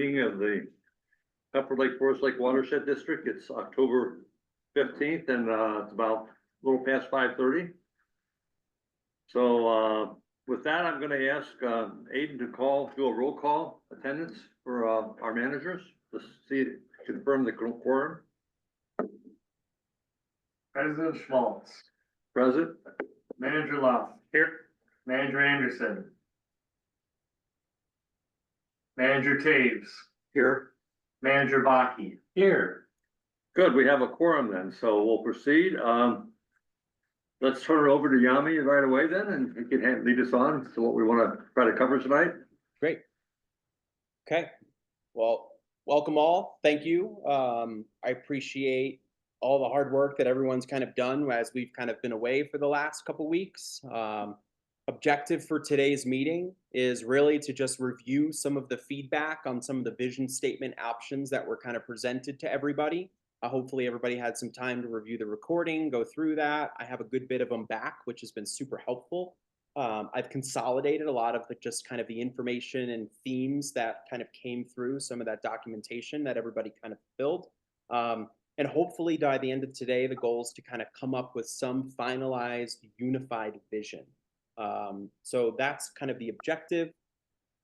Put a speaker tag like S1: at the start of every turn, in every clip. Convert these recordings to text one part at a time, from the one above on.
S1: meeting of the Pepper Lake Forest Lake Watershed District. It's October 15th and it's about a little past 5:30. So with that, I'm gonna ask Aiden to do a roll call attendance for our managers to confirm the quorum.
S2: President Schmaltz.
S1: Present.
S2: Manager Love. Here. Manager Anderson. Manager Taves.
S1: Here.
S2: Manager Baki. Here.
S1: Good, we have a quorum then, so we'll proceed. Let's turn it over to Yami right away then, and you can lead us on to what we want to try to cover tonight.
S3: Great. Okay. Well, welcome all. Thank you. I appreciate all the hard work that everyone's kind of done as we've kind of been away for the last couple weeks. Objective for today's meeting is really to just review some of the feedback on some of the vision statement options that were kind of presented to everybody. Hopefully everybody had some time to review the recording, go through that. I have a good bit of them back, which has been super helpful. I've consolidated a lot of just kind of the information and themes that kind of came through some of that documentation that everybody kind of filled. And hopefully by the end of today, the goal is to kind of come up with some finalized unified vision. So that's kind of the objective.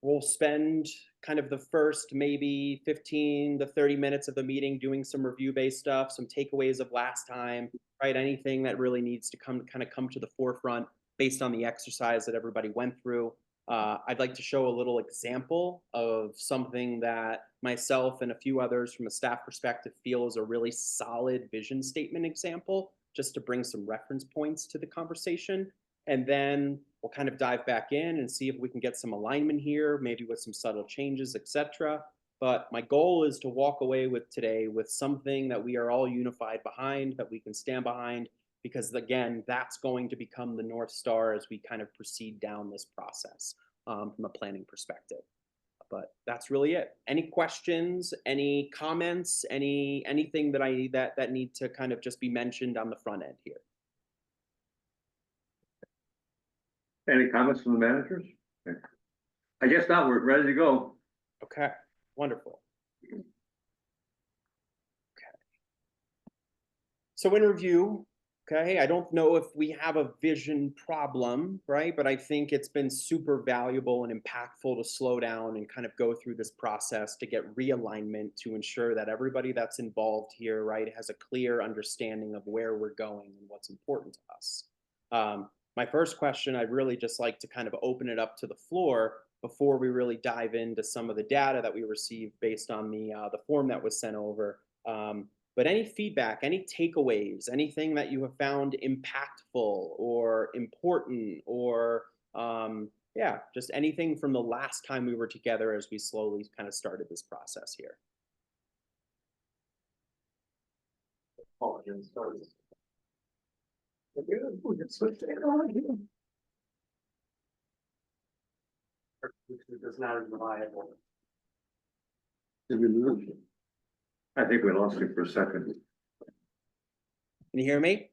S3: We'll spend kind of the first maybe 15 to 30 minutes of the meeting doing some review-based stuff, some takeaways of last time, right? Anything that really needs to come to the forefront based on the exercise that everybody went through. I'd like to show a little example of something that myself and a few others from a staff perspective feel is a really solid vision statement example, just to bring some reference points to the conversation. And then we'll kind of dive back in and see if we can get some alignment here, maybe with some subtle changes, etc. But my goal is to walk away with today with something that we are all unified behind, that we can stand behind, because again, that's going to become the North Star as we kind of proceed down this process from a planning perspective. But that's really it. Any questions, any comments, anything that need to kind of just be mentioned on the front end here?
S1: Any comments from the managers? Okay. I guess not, we're ready to go.
S3: Okay, wonderful. Okay. So in review, okay, I don't know if we have a vision problem, right? But I think it's been super valuable and impactful to slow down and kind of go through this process to get realignment to ensure that everybody that's involved here, right, has a clear understanding of where we're going and what's important to us. My first question, I'd really just like to kind of open it up to the floor before we really dive into some of the data that we received based on the form that was sent over. But any feedback, any takeaways, anything that you have found impactful or important, or yeah, just anything from the last time we were together as we slowly kind of started this process here.
S2: It's not as reliable.
S1: Did we lose you? I think we lost you for a second.
S3: Can you hear me?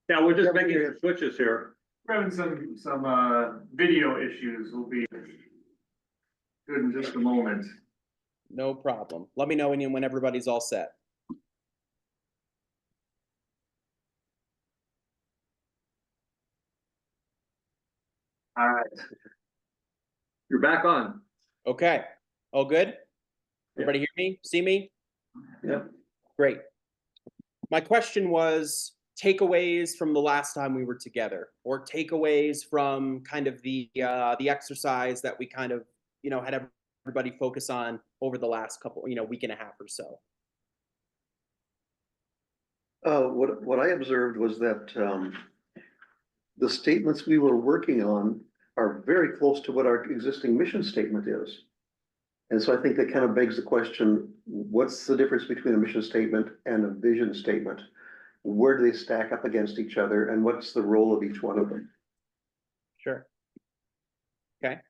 S1: Yeah, we're just making some switches here.
S2: We're having some video issues. We'll be good in just a moment.
S3: No problem. Let me know when everybody's all set.
S2: All right.
S1: You're back on.
S3: Okay. All good? Everybody hear me? See me?
S1: Yep.
S3: Great. My question was takeaways from the last time we were together, or takeaways from kind of the exercise that we kind of, had everybody focus on over the last couple, week and a half or so.
S4: What I observed was that the statements we were working on are very close to what our existing mission statement is. And so I think that kind of begs the question, what's the difference between a mission statement and a vision statement? Where do they stack up against each other, and what's the role of each one of them?
S3: Sure. Okay.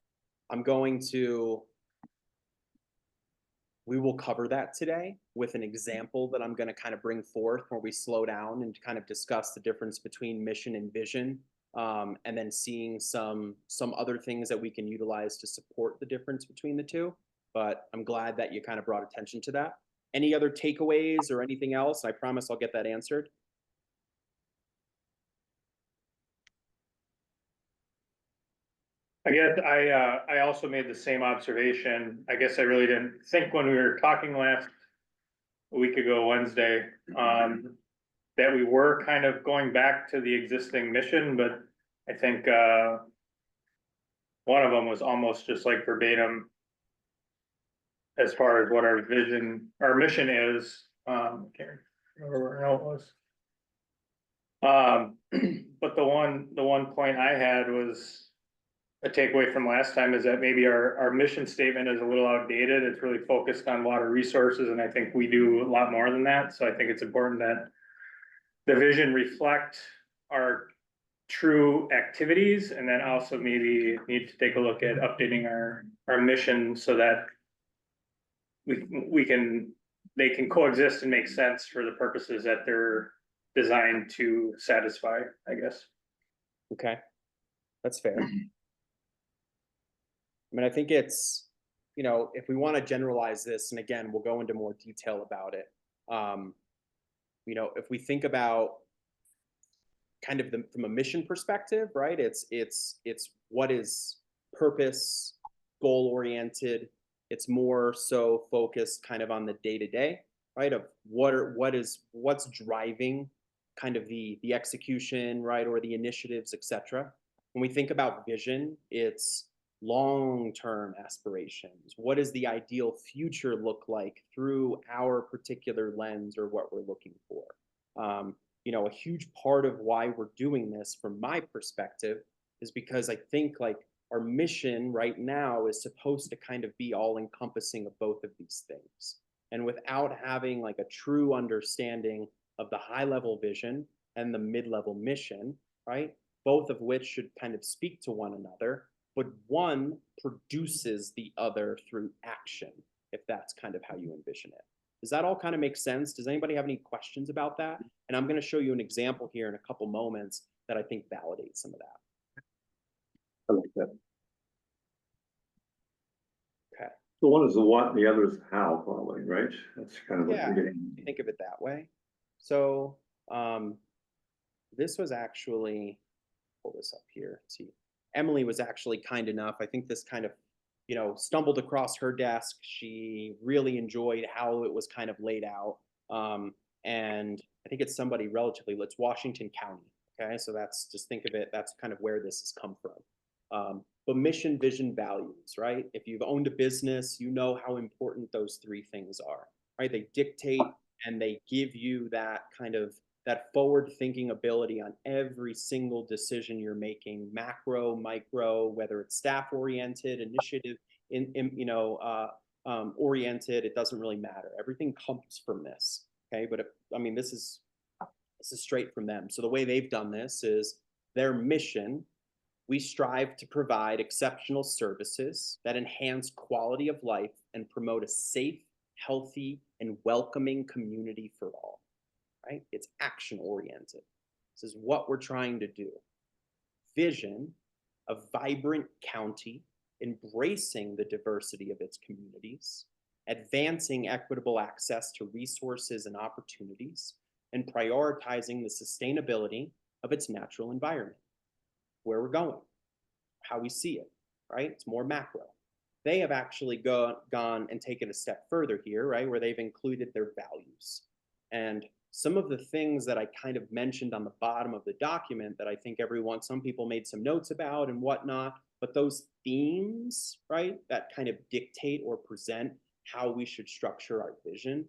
S3: We will cover that today with an example that I'm going to kind of bring forth where we slow down and kind of discuss the difference between mission and vision, and then seeing some other things that we can utilize to support the difference between the two. but I'm glad that you kind of brought attention to that. Any other takeaways or anything else? I promise I'll get that answered.
S2: I guess I also made the same observation. I guess I really didn't think when we were talking last a week ago, Wednesday, that we were kind of going back to the existing mission, but I think, one of them was almost just like verbatim as far as what our vision, our mission is. Can't remember where it was. But the one point I had was a takeaway from last time is that maybe our mission statement is a little outdated. It's really focused on water resources, and I think we do a lot more than that. So I think it's important that the vision reflect our true activities, and then also maybe need to take a look at updating our mission so that they can coexist and make sense for the purposes that they're designed to satisfy, I guess.
S3: Okay, that's fair. I mean, I think it's, if we want to generalize this, and again, we'll go into more detail about it. If we think about kind of from a mission perspective, right? It's what is purpose, goal oriented. It's more so focused kind of on the day to day, right? Of what's driving kind of the execution, right? Or the initiatives, etc. When we think about vision, it's long-term aspirations. What does the ideal future look like through our particular lens or what we're looking for? A huge part of why we're doing this from my perspective is because I think like our mission right now is supposed to kind of be all encompassing of both of these things. And without having like a true understanding of the high level vision and the mid-level mission, right? Both of which should kind of speak to one another, but one produces the other through action, if that's kind of how you envision it. Does that all kind of make sense? Does anybody have any questions about that? And I'm going to show you an example here in a couple moments that I think validates some of that.
S4: I like that.
S3: Okay.
S1: So one is the what and the other is the how, probably, right? That's kind of what
S3: Yeah,
S1: we're getting.
S3: think of it that way. So this was actually, pull this up here. Let's see, Emily was actually kind enough. I think this kind of, stumbled across her desk. She really enjoyed how it was kind of laid out. And I think it's somebody relatively, it's Washington County. Okay, so that's, just think of it, that's kind of where this has come from. But mission, vision, values, right? If you've owned a business, you know how important those three things are, right? They dictate and they give you that kind of, that forward thinking ability on every single decision you're making, macro, micro, whether it's staff oriented, initiative, oriented, it doesn't really matter. Everything comes from this. Okay, but this is straight from them. So the way they've done this is their mission: we strive to provide exceptional services that enhance quality of life and promote a safe, healthy, and welcoming community for all. Right? It's action oriented. This is what we're trying to do. Vision: a vibrant county embracing the diversity of its communities, advancing equitable access to resources and opportunities, and prioritizing the sustainability of its natural environment. Where we're going, how we see it, right? It's more macro. They have actually gone and taken a step further here, right? Where they've included their values. And some of the things that I kind of mentioned on the bottom of the document that I think some people made some notes about and whatnot, but those themes, right, that kind of dictate or present how we should structure our vision,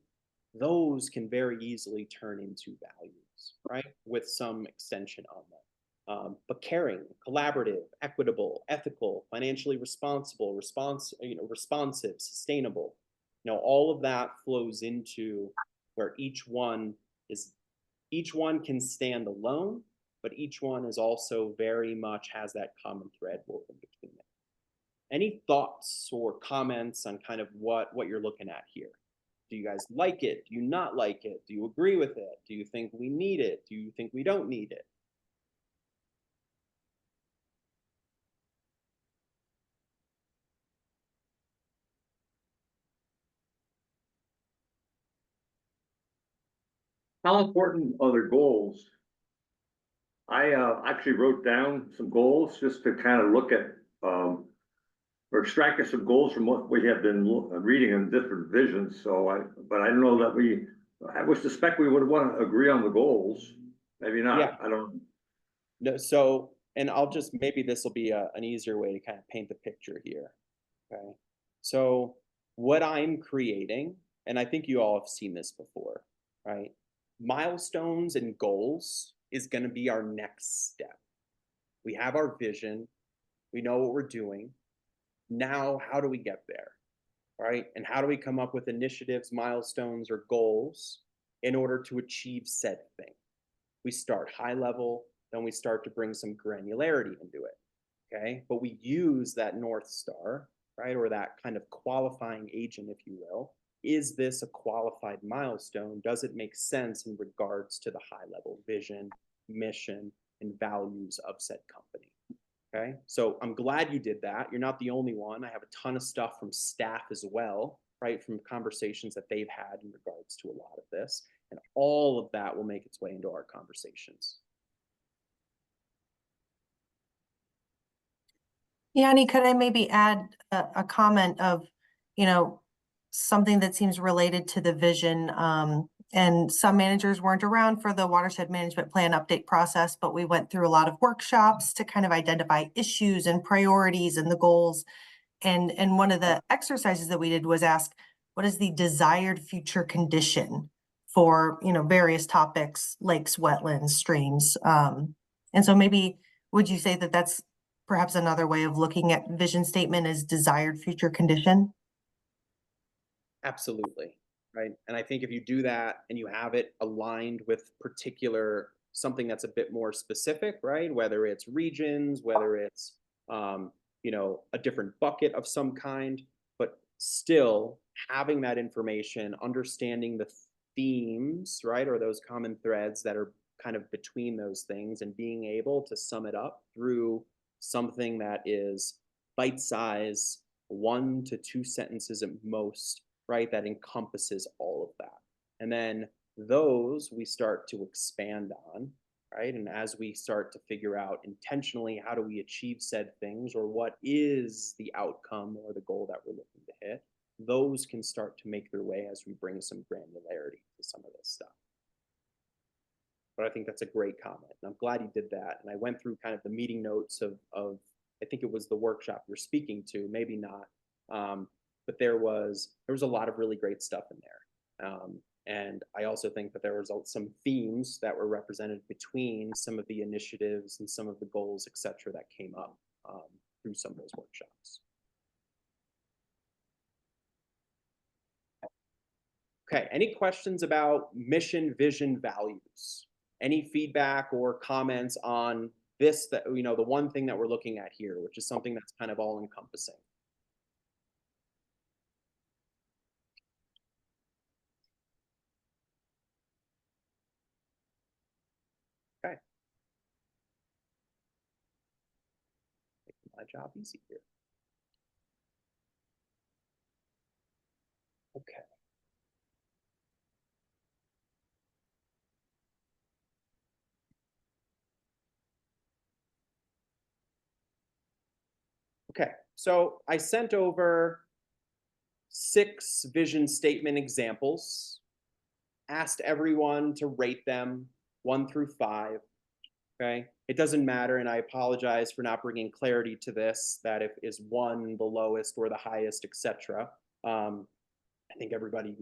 S3: those can very easily turn into values, right, with some extension on them. But caring, collaborative, equitable, ethical, financially responsible, responsive, sustainable, all of that flows into where each one can stand alone, but each one is also very much has that common thread woven between them. Any thoughts or comments on kind of what you're looking at here? Do you guys like it? Do you not like it? Do you agree with it? Do you think we need it? Do you think we don't need it?
S1: How important are the goals? I actually wrote down some goals just to kind of look at, or extracted some goals from what we have been reading in different visions. But I don't know that I would suspect we would want to agree on the goals. Maybe
S3: Yeah.
S1: not. I don't.
S3: No, so, and I'll just, maybe this will be an easier way to kind of paint the picture here. Okay. So what I'm creating, and I think you all have seen this before, right? Milestones and goals is going to be our next step. We have our vision. We know what we're doing. Now, how do we get there? Right? And how do we come up with initiatives, milestones, or goals in order to achieve said thing? We start high level, then we start to bring some granularity into it. Okay. But we use that North Star, right? Or that kind of qualifying agent, if you will. Is this a qualified milestone? Does it make sense in regards to the high level vision, mission, and values of said company? Okay, so I'm glad you did that. You're not the only one. I have a ton of stuff from staff as well, right? From conversations that they've had in regards to a lot of this. And all of that will make its way into our conversations.
S5: Yanni, could I maybe add a comment of, something that seems related to the vision? And some managers weren't around for the watershed management plan update process, but we went through a lot of workshops to kind of identify issues and priorities and the goals. And one of the exercises that we did was ask, what is the desired future condition for, various topics, lakes, wetlands, streams? And so maybe, would you say that that's perhaps another way of looking at vision statement as desired future condition?
S3: Absolutely. Right. And I think if you do that and you have it aligned with particular something that's a bit more specific, right? Whether it's regions, whether it's a different bucket of some kind, but still having that information, understanding the themes, right? Or those common threads that are kind of between those things and being able to sum it up through something that is bite size, 1 to 2 sentences at most, right? That encompasses all of that. And then those we start to expand on, right? And as we start to figure out intentionally, how do we achieve said things, or what is the outcome or the goal that we're looking to hit, those can start to make their way as we bring some granularity to some of this stuff. But I think that's a great comment, and I'm glad you did that. And I went through kind of the meeting notes of I think it was the workshop you're speaking to, maybe not, but there was a lot of really great stuff in there. And I also think that there was some themes that were represented between some of the initiatives and some of the goals, et cetera, that came up through some of those workshops. Okay, any questions about mission, vision, values? Any feedback or comments on this, that, the one thing that we're looking at here, which is something that's kind of all encompassing? Okay. Making my job easy here. Okay. Okay, so I sent over 6 vision statement examples, asked everyone to rate them 1 through 5. Okay, it doesn't matter, and I apologize for not bringing clarity to this, that if is 1 the lowest or the highest, etc. I think everybody,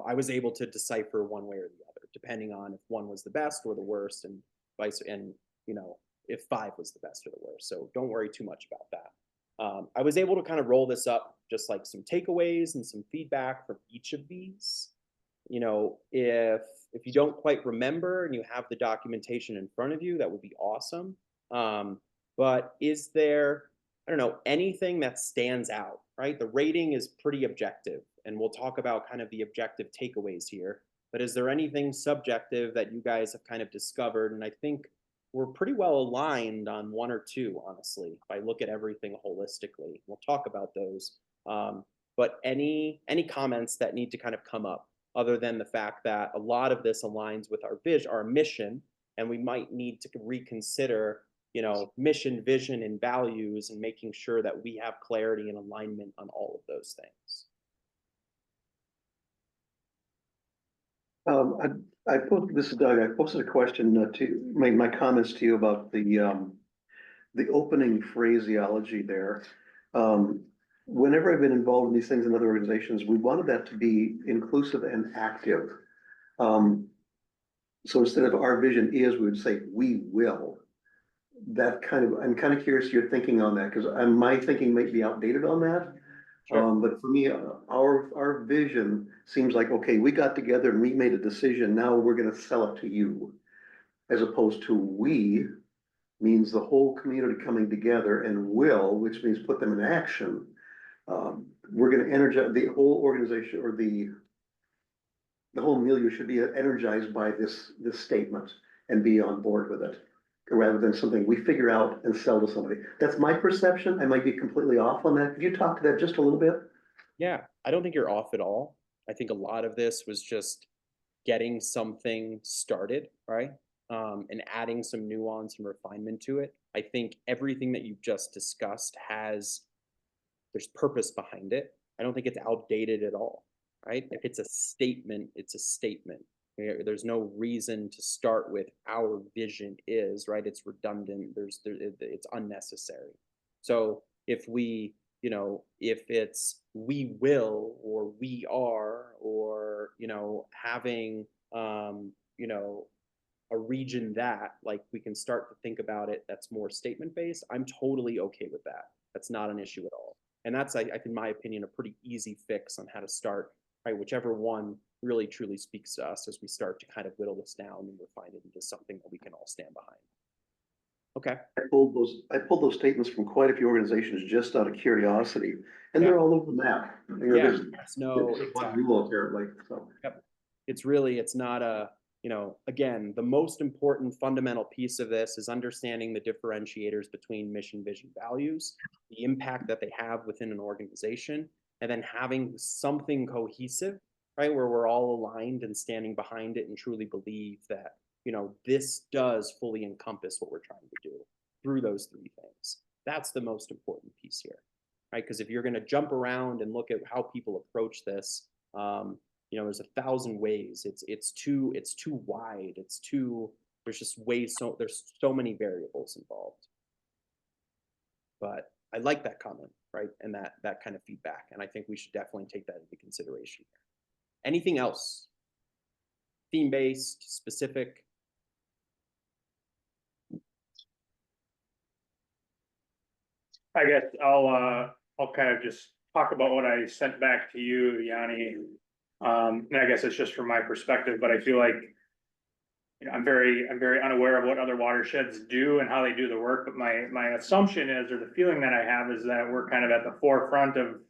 S3: I was able to decipher one way or the other, depending on if 1 was the best or the worst, and vice, and if 5 was the best or the worst. So don't worry too much about that. I was able to kind of roll this up, just like some takeaways and some feedback from each of these. If you don't quite remember and you have the documentation in front of you, that would be awesome. But is there, I don't know, anything that stands out, right? The rating is pretty objective, and we'll talk about kind of the objective takeaways here. But is there anything subjective that you guys have kind of discovered? And I think we're pretty well aligned on 1 or 2, honestly, if I look at everything holistically. We'll talk about those. But any comments that need to kind of come up? other than the fact that a lot of this aligns with our mission, and we might need to reconsider, you know, mission, vision, and values, and making sure that we have clarity and alignment on all of those things.
S4: This is Doug, I posted a question made my comments to you about the opening phraseology there. Whenever I've been involved in these things in other organizations, we wanted that to be inclusive and active. So instead of our vision is, we would say, we will. That kind of, I'm kind of curious your thinking on that, because my thinking might be outdated on that.
S3: Sure.
S4: But for me, our vision seems like, okay, we got together and we made a decision, now we're gonna sell it to you. As opposed to we means the whole community coming together, and will, which means put them in action. We're gonna energize the whole organization, or the whole milieu should be energized by this statement and be on board with it, rather than something we figure out and sell to somebody. That's my perception. I might be completely off on that. Could you talk to that just a little bit?
S3: Yeah, I don't think you're off at all. I think a lot of this was just getting something started, right? And adding some nuance and refinement to it. I think everything that you've just discussed there's purpose behind it. I don't think it's outdated at all, right? If it's a statement, it's a statement. There's no reason to start with our vision is, right? It's redundant. It's unnecessary. So if we, you know, if it's we will, or we are, or, you know, having, you know, a region that, like, we can start to think about it that's more statement based, I'm totally okay with that. That's not an issue at all. And that's, I think, in my opinion, a pretty easy fix on how to start, right? Whichever one really truly speaks to us as we start to kind of whittle this down and refine it into something that we can all stand behind. Okay.
S4: I pulled those statements from quite a few organizations just out of curiosity, and
S3: Yeah.
S4: they're all over the map. You know,
S3: Yeah,
S4: there's-
S3: no,
S4: there's one rule apparently, so.
S3: it's not a, you know, again, the most important fundamental piece of this is understanding the differentiators between mission, vision, values, the impact that they have within an organization, and then having something cohesive, right, where we're all aligned and standing behind it and truly believe that, you know, this does fully encompass what we're trying to do through those three things. That's the most important piece here, right? Because if you're going to jump around and look at how people approach this, you know, there's 1,000 ways. It's too wide. There's just there's so many variables involved. But I like that comment, right? And that kind of feedback. And I think we should definitely take that into consideration here. Anything else? Theme-based, specific?
S2: I guess I'll kind of just talk about what I sent back to you, Yanni. And I guess it's just from my perspective, but I feel like, you know, I'm very unaware of what other watersheds do and how they do the work, but my assumption is, or the feeling that I have, is that we're kind of at the forefront of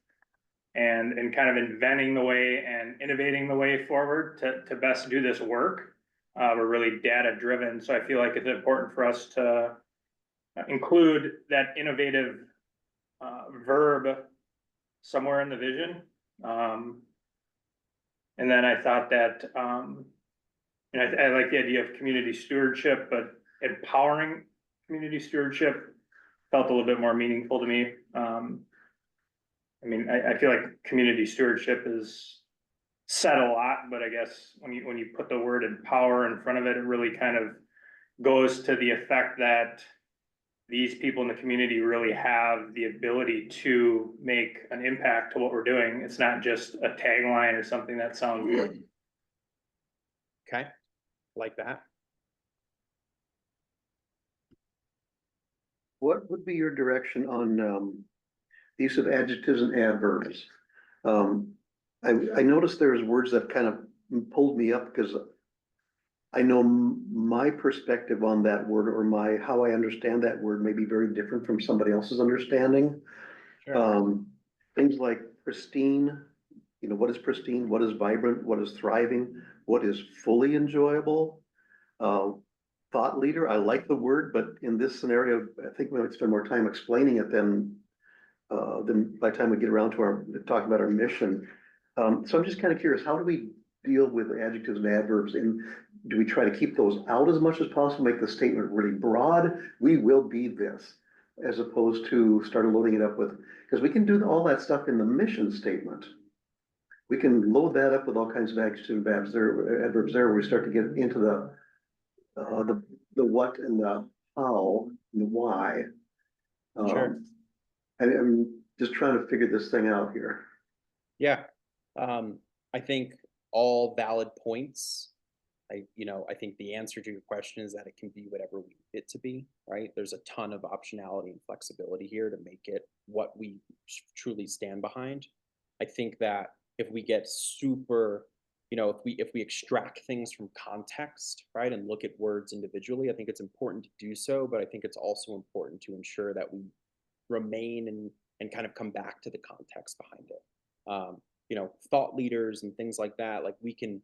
S2: and kind of inventing the way and innovating the way forward to best do this work. We're really data driven, so I feel like it's important for us to include that innovative verb somewhere in the vision. And then I thought that, and I like the idea of community stewardship, but empowering community stewardship felt a little bit more meaningful to me. I mean, I feel like community stewardship is said a lot, but I guess when you put the word empower in front of it, it really kind of goes to the effect that these people in the community really have the ability to make an impact to what we're doing. It's not just a tagline or something that sounds good.
S3: Okay, like that.
S4: What would be your direction on the use of adjectives and adverbs? I noticed there's words that kind of pulled me up because I know my perspective on that word, or how I understand that word, may be very different from somebody else's understanding.
S3: Sure.
S4: Things like pristine, you know, what is pristine? What is vibrant? What is thriving? What is fully enjoyable? Thought leader, I like the word, but in this scenario, I think we might spend more time explaining it than by the time we get around to talking about our mission. So I'm just kind of curious, how do we deal with adjectives and adverbs? And do we try to keep those out as much as possible, make the statement really broad? We will be this, as opposed to start loading it up with, because we can do all that stuff in the mission statement. We can load that up with all kinds of adjectives and adverbs there, where we start to get into the what and the how and the why.
S3: Sure.
S4: I'm just trying to figure this thing out here.
S3: Yeah, I think all valid points. I think the answer to your question is that it can be whatever we need it to be, right? There's a ton of optionality and flexibility here to make it what we truly stand behind. I think that if we get super, if we extract things from context, right, and look at words individually, I think it's important to do so, but I think it's also important to ensure that we remain and kind of come back to the context behind it. Thought leaders and things like that, like we can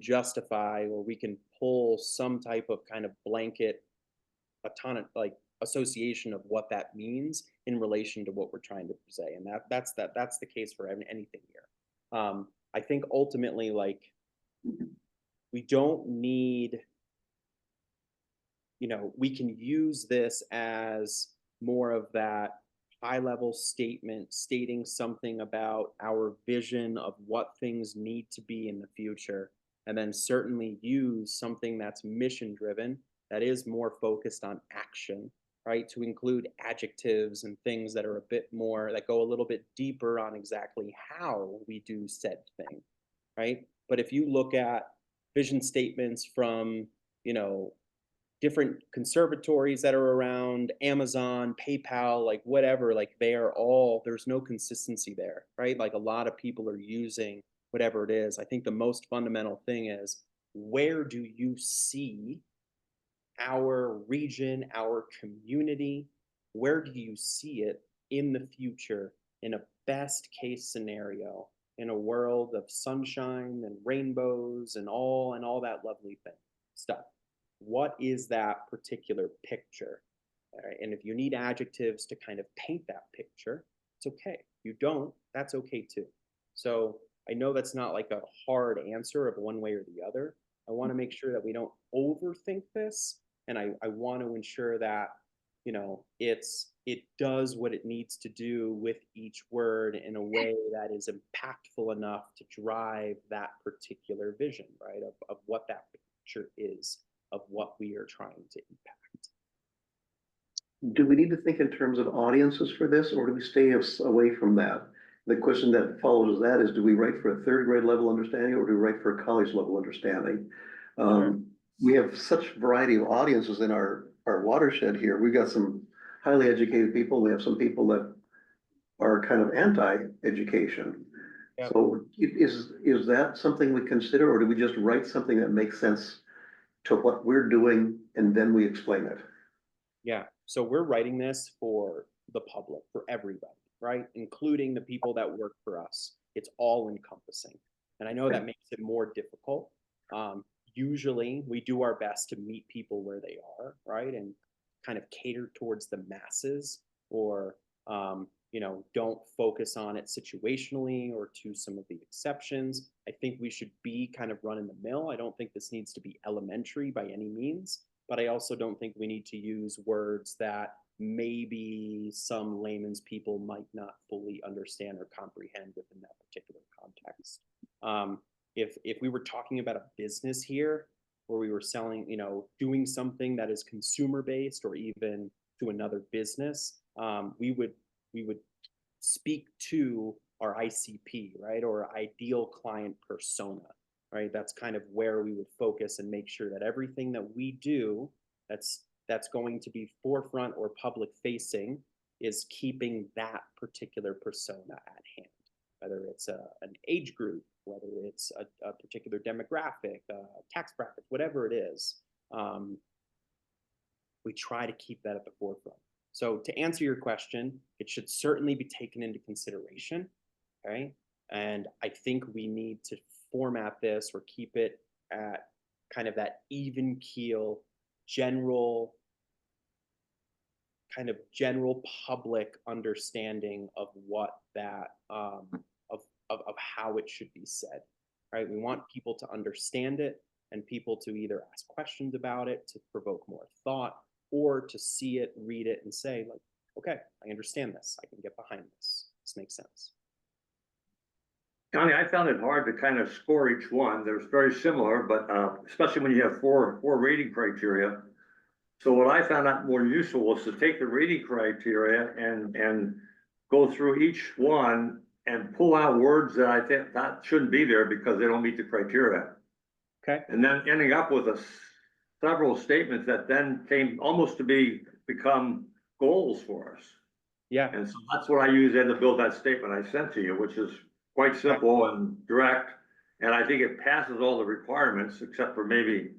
S3: justify, or we can pull some type of kind of blanket like association of what that means in relation to what we're trying to say, and that's the case for anything here. I think ultimately, like, we don't need, we can use this as more of that high level statement stating something about our vision of what things need to be in the future, and then certainly use something that's mission driven, that is more focused on action, right, to include adjectives and things that are a bit more, that go a little bit deeper on exactly how we do said thing, right? But if you look at vision statements from, different conservatories that are around, Amazon, PayPal, like whatever, like there's no consistency there, right? Like a lot of people are using whatever it is. I think the most fundamental thing is, where do you see our region, our community? Where do you see it in the future, in a best case scenario, in a world of sunshine and rainbows and all that lovely stuff? What is that particular picture? All right. And if you need adjectives to kind of paint that picture, it's okay. You don't, that's okay too. So I know that's not like a hard answer of one way or the other. I want to make sure that we don't overthink this. And I want to ensure that, it does what it needs to do with each word in a way that is impactful enough to drive that particular vision, right? Of what that picture is, of what we are trying to impact.
S4: Do we need to think in terms of audiences for this, or do we stay away from that? The question that follows that is, do we write for a third grade level understanding, or do we write for a college level understanding? We have such variety of audiences in our watershed here. We've got some highly educated people. We have some people that are kind of anti-education.
S3: Yep.
S4: So is that something we consider, or do we just write something that makes sense to what we're doing and then we explain it?
S3: Yeah. So we're writing this for the public, for everybody, right? Including the people that work for us. It's all encompassing. And I know that makes it more difficult. Usually we do our best to meet people where they are, right? And kind of cater towards the masses, or, don't focus on it situationally or to some of the exceptions. I think we should be kind of run in the mill. I don't think this needs to be elementary by any means, but I also don't think we need to use words that maybe some layman's people might not fully understand or comprehend within that particular context. If we were talking about a business here, where we were selling, doing something that is consumer based, or even to another business, we would speak to our ICP, right, or ideal client persona, right? That's kind of where we would focus and make sure that everything that we do that's going to be forefront or public facing is keeping that particular persona at hand, whether it's an age group, whether it's a particular demographic, tax bracket, whatever it is. We try to keep that at the forefront. So to answer your question, it should certainly be taken into consideration, okay? And I think we need to format this or keep it at kind of that even keel, general public understanding of what that, of how it should be said. right? We want people to understand it and people to either ask questions about it, to provoke more thought, or to see it, read it, and say, like, okay, I understand this. I can get behind this. This makes sense.
S1: Connie, I found it hard to kind of score each one. They're very similar, but especially when you have four rating criteria. So what I found out more useful was to take the rating criteria and go through each one and pull out words that I think that shouldn't be there because they don't meet the criteria.
S3: Okay.
S1: And then ending up with several statements that then came almost to become goals for us.
S3: Yeah.
S1: And so that's what I use then to build that statement I sent to you, which is quite simple and direct. And I think it passes all the requirements except for maybe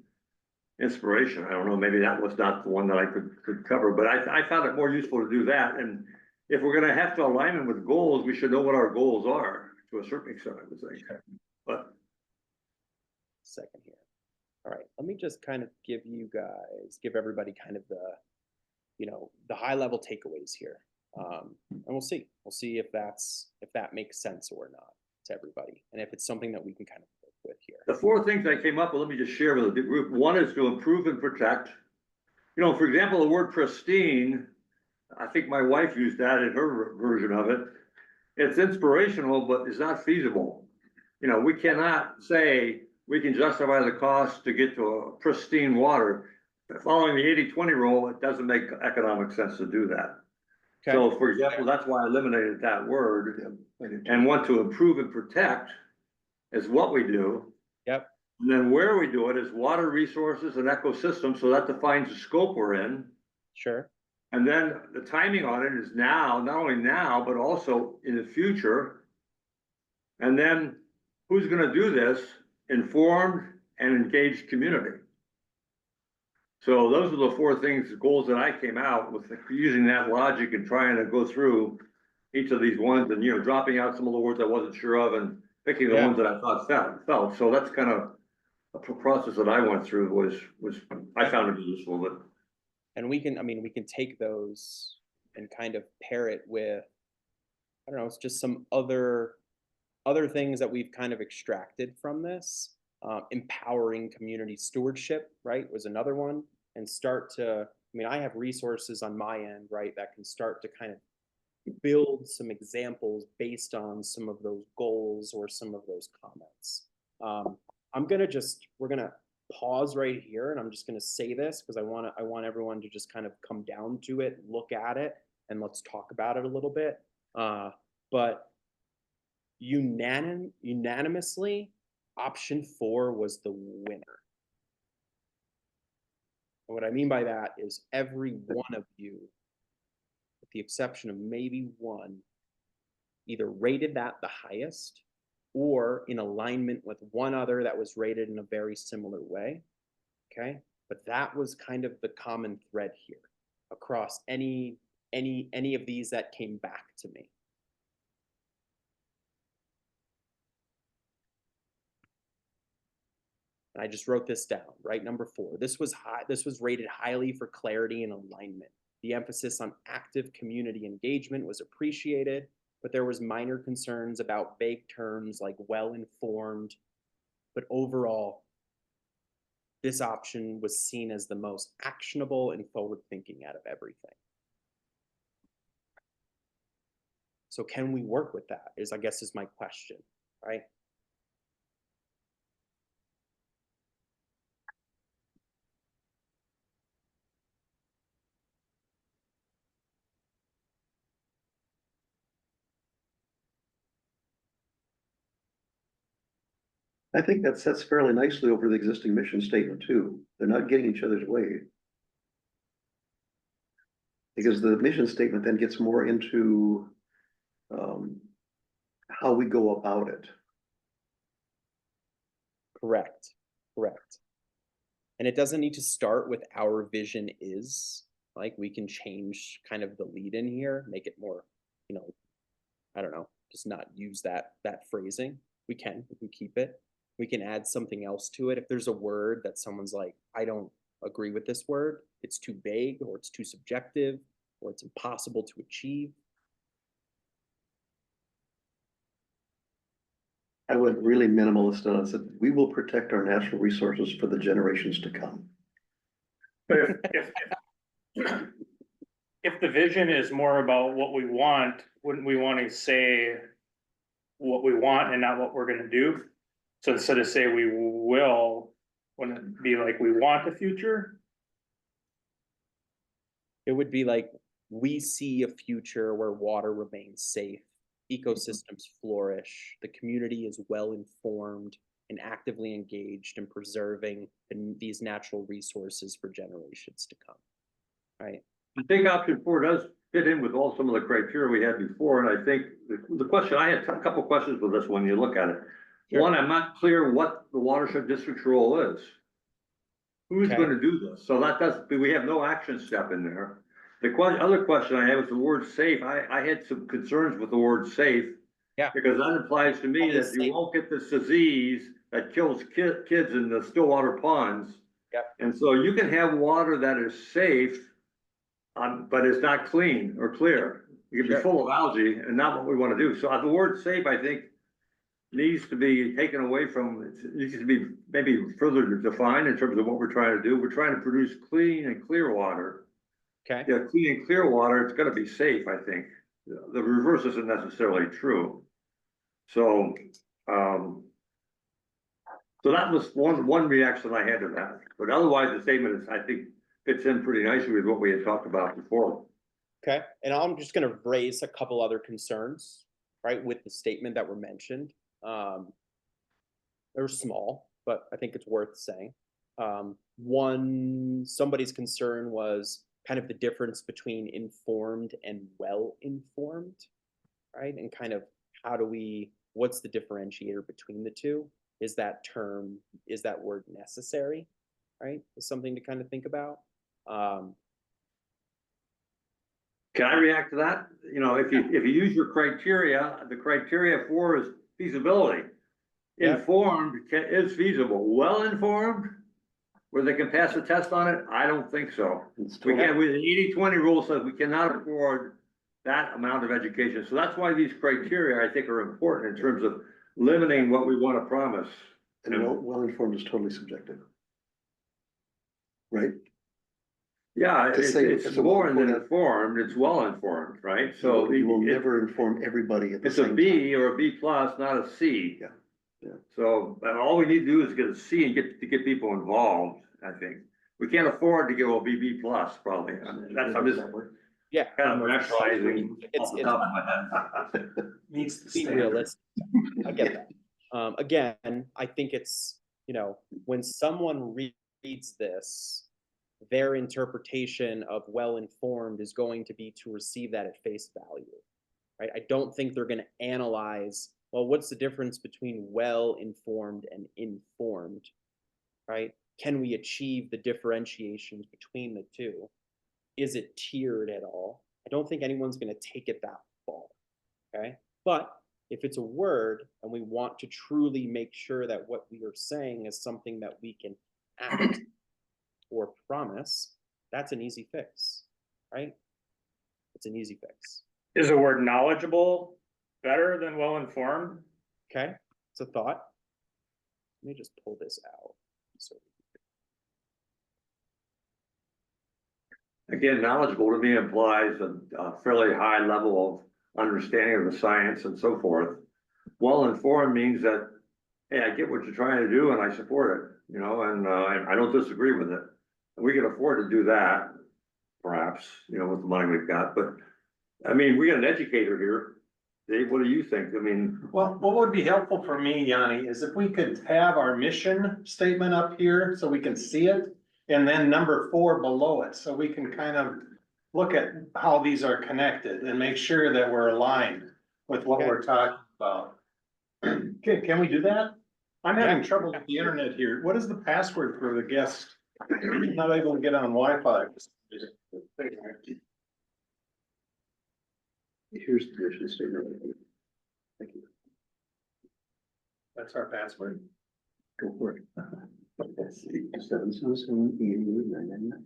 S1: inspiration. I don't know, maybe that was not the one that I could cover, but I found it more useful to do that. And if we're gonna have to align them with goals, we should know what our goals are to a certain extent, I would think. But
S3: Second here. All right, let me just kind of give everybody kind of the high level takeaways here. And we'll see if that makes sense or not to everybody. And if it's something that we can kind of work with here.
S1: the four things I came up with, let me just share with the group. One is to improve and protect. You know, for example, the word pristine, I think my wife used that in her version of it. It's inspirational, but it's not feasible. You know, we cannot say we can justify the cost to get to a pristine water. Following the 80-20 rule, it doesn't make economic sense to do that.
S3: Okay.
S1: So for example, that's why I eliminated that word and want to improve and protect is what we do.
S3: Yep.
S1: And then where we do it is water resources and ecosystems. So that defines the scope we're in.
S3: Sure.
S1: And then the timing on it is now, not only now, but also in the future. And then who's gonna do this? Informed and engaged community. So those are the four things, the goals that I came out with, using that logic and trying to go through each of these ones and, you know, dropping out some of the words I wasn't sure of and picking the ones that I thought felt. So that's kind of a process that I went through was I found it useful, but.
S3: And we can take those and kind of pair it with, I don't know, it's just some other things that we've kind of extracted from this. Empowering community stewardship, right, was another one. And I have resources on my end, right, that can start to kind of build some examples based on some of those goals or some of those comments. We're gonna pause right here, and I'm just gonna say this because I want everyone to just kind of come down to it, look at it, and let's talk about it a little bit. But unanimously, option 4 was the winner. And what I mean by that is every one of you, with the exception of maybe one, either rated that the highest or in alignment with one other that was rated in a very similar way. Okay, but that was kind of the common thread here across any of these that came back to me. I just wrote this down, right? Number 4. This was rated highly for clarity and alignment. The emphasis on active community engagement was appreciated, but there was minor concerns about vague terms like well-informed. But overall, this option was seen as the most actionable and forward-thinking out of everything. So can we work with that is my question, right?
S4: I think that sets fairly nicely over the existing mission statement too. They're not getting each other's way. Because the mission statement then gets more into how we go about it.
S3: Correct. And it doesn't need to start with our vision is, like we can change kind of the lead in here, make it more, I don't know, just not use that phrasing. We can keep it. We can add something else to it. If there's a word that someone's like, I don't agree with this word, it's too vague or it's too subjective or it's impossible to achieve.
S4: I went really minimalist and I said, we will protect our natural resources for the generations to come.
S2: But if the vision is more about what we want, wouldn't we want to say what we want and not what we're gonna do? So instead of say we will, wouldn't it be like we want a future?
S3: It would be like, we see a future where water remains safe, ecosystems flourish, the community is well informed and actively engaged in preserving these natural resources for generations to come. Right?
S1: I think option 4 does fit in with all some of the criteria we had before, and I think the question, I had a couple questions with this when you look at it.
S3: Sure.
S1: One, I'm not clear what the watershed district's role is. Who's
S3: Okay.
S1: gonna do this? So that does, we have no action step in there. The other question I have is the word safe. I had some concerns with the word safe.
S3: Yeah.
S1: Because that implies to me
S3: What is
S1: that you
S3: safe?
S1: won't get this disease that kills kids in the Stillwater ponds.
S3: Yep.
S1: And so you can have water that is safe, but it's not clean or clear. It can be
S3: Sure.
S1: full of algae and not what we wanna do. So the word safe, I think, needs to be taken away from, it needs to be maybe further defined in terms of what we're trying to do. We're trying to produce clean and clear water.
S3: Okay.
S1: Yeah, clean and clear water, it's gotta be safe, I think. The reverse isn't necessarily true. So, so that was one reaction I had to that, but otherwise the statement is, I think, fits in pretty nicely with what we had talked about before.
S3: Okay, and I'm just gonna raise a couple other concerns, right, with the statement that were mentioned. They're small, but I think it's worth saying. One, somebody's concern was kind of the difference between informed and well-informed, right? And kind of what's the differentiator between the two? Is that word necessary, right? Is something to kind of think about.
S1: Can I react to that? You know, if you use your criteria, the criteria for is feasibility.
S3: Yeah.
S1: Informed is feasible, well-informed, where they can pass a test on it, I don't think so. We can't, with the 80-20 rule says we cannot afford that amount of education, so that's why these criteria, I think, are important in terms of limiting what we wanna promise.
S4: And well-informed is totally subjective. Right?
S1: Yeah,
S4: To say
S1: it's
S4: it's a
S1: more than
S4: well-informed-
S1: informed, it's well-informed, right? So
S4: You will
S1: it-
S4: never inform everybody at the
S1: it's a
S4: same time.
S1: B or a B plus, not a C.
S4: Yeah, yeah.
S1: So, all we need to do is get a C and get people involved, I think. We can't afford to go a B plus, probably. I'm just
S3: Yeah.
S1: kind of rationalizing
S3: It's-
S1: off the top of my head.
S6: Meets the
S3: Be
S6: standard.
S3: realistic. I get that. Again, I think it's, when someone reads this, their interpretation of well-informed is going to be to receive that at face value, right? I don't think they're gonna analyze, well, what's the difference between well-informed and informed, right? Can we achieve the differentiations between the two? Is it tiered at all? I don't think anyone's gonna take it that far, okay? But if it's a word and we want to truly make sure that what we are saying is something that we can act or promise, that's an easy fix, right? It's an easy fix.
S2: Is the word knowledgeable better than well-informed?
S3: Okay, it's a thought. Let me just pull this out. So,
S1: Again, knowledgeable to me implies a fairly high level of understanding of the science and so forth. Well-informed means that, hey, I get what you're trying to do and I support it, and I don't disagree with it. We can afford to do that, perhaps, with the money we've got, but, I mean, we got an educator here. Dave, what do you think? I mean,
S6: Well, what would be helpful for me, Yanni, is if we could have our mission statement up here so we can see it. And then number 4 below it, so we can kind of look at how these are connected and make sure that we're aligned with what
S3: Okay.
S6: we're talking about. Can we do that? I'm having trouble with the internet here. What is the password for the guest? Not able to get on Wi-Fi.
S4: Here's the mission statement. Thank you.
S6: That's our password.
S4: Go for it. 777-888-999.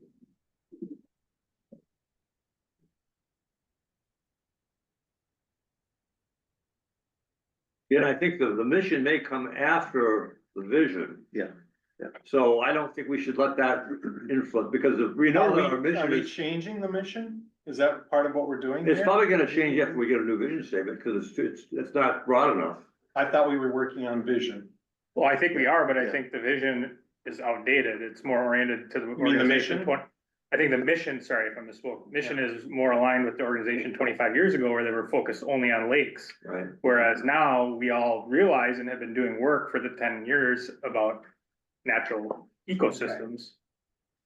S1: I think the mission may come after the vision.
S4: Yeah, yeah.
S1: So I don't think we should let that influence, because if we know that our
S6: Are
S1: mission
S6: we
S1: is,
S6: changing the mission? Is that part of what we're doing
S1: it's
S6: here?
S1: probably gonna change after we get a new vision statement, because it's not broad enough.
S6: I thought we were working on vision.
S2: Well, I think we are, but I
S4: Yeah.
S2: think the vision is outdated. It's more oriented to the
S6: mean the
S2: organization.
S6: mission?
S2: I think the mission, sorry if I misspoke, mission is more aligned with the organization 25 years ago where they were focused only on lakes.
S1: Right.
S2: Whereas now we all realize and have been doing work for the 10 years about natural ecosystems.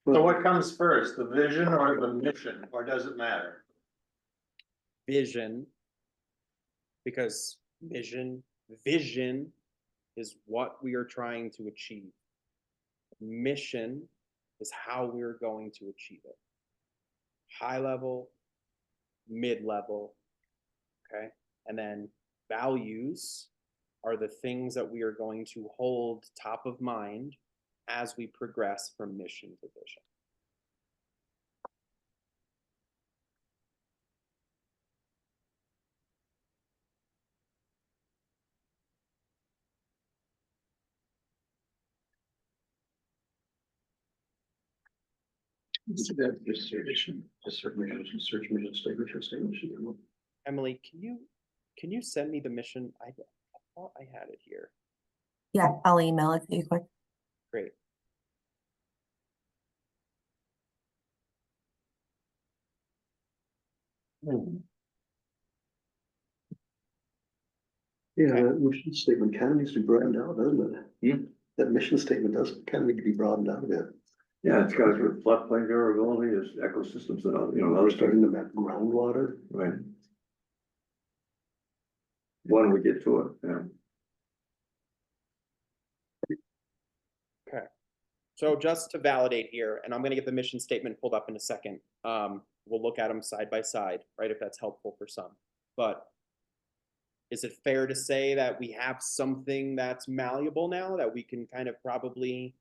S6: So what comes first, the vision or the mission, or does it matter?
S3: Vision. Because vision is what we are trying to achieve. Mission is how we're going to achieve it. High level, mid-level, okay? And then values are the things that we are going to hold top of mind as we progress from mission to vision.
S4: Just search mission statement.
S3: Emily, can you send me the mission? I thought I had it here.
S5: Yeah, I'll email it to you quick.
S3: Great.
S4: Yeah,
S3: Okay.
S4: that mission statement kind of needs to be broadened out, doesn't it?
S1: Hmm?
S4: That mission statement does kind of need to be broadened out a bit.
S1: Yeah, it's got a floodplain durability, there's ecosystems and, other
S4: We're
S1: stuff,
S4: starting to map groundwater.
S1: right? When we get to it, yeah.
S3: So just to validate here, and I'm gonna get the mission statement pulled up in a second. We'll look at them side by side, right, if that's helpful for some. But is it fair to say that we have something that's malleable now that we can kind of probably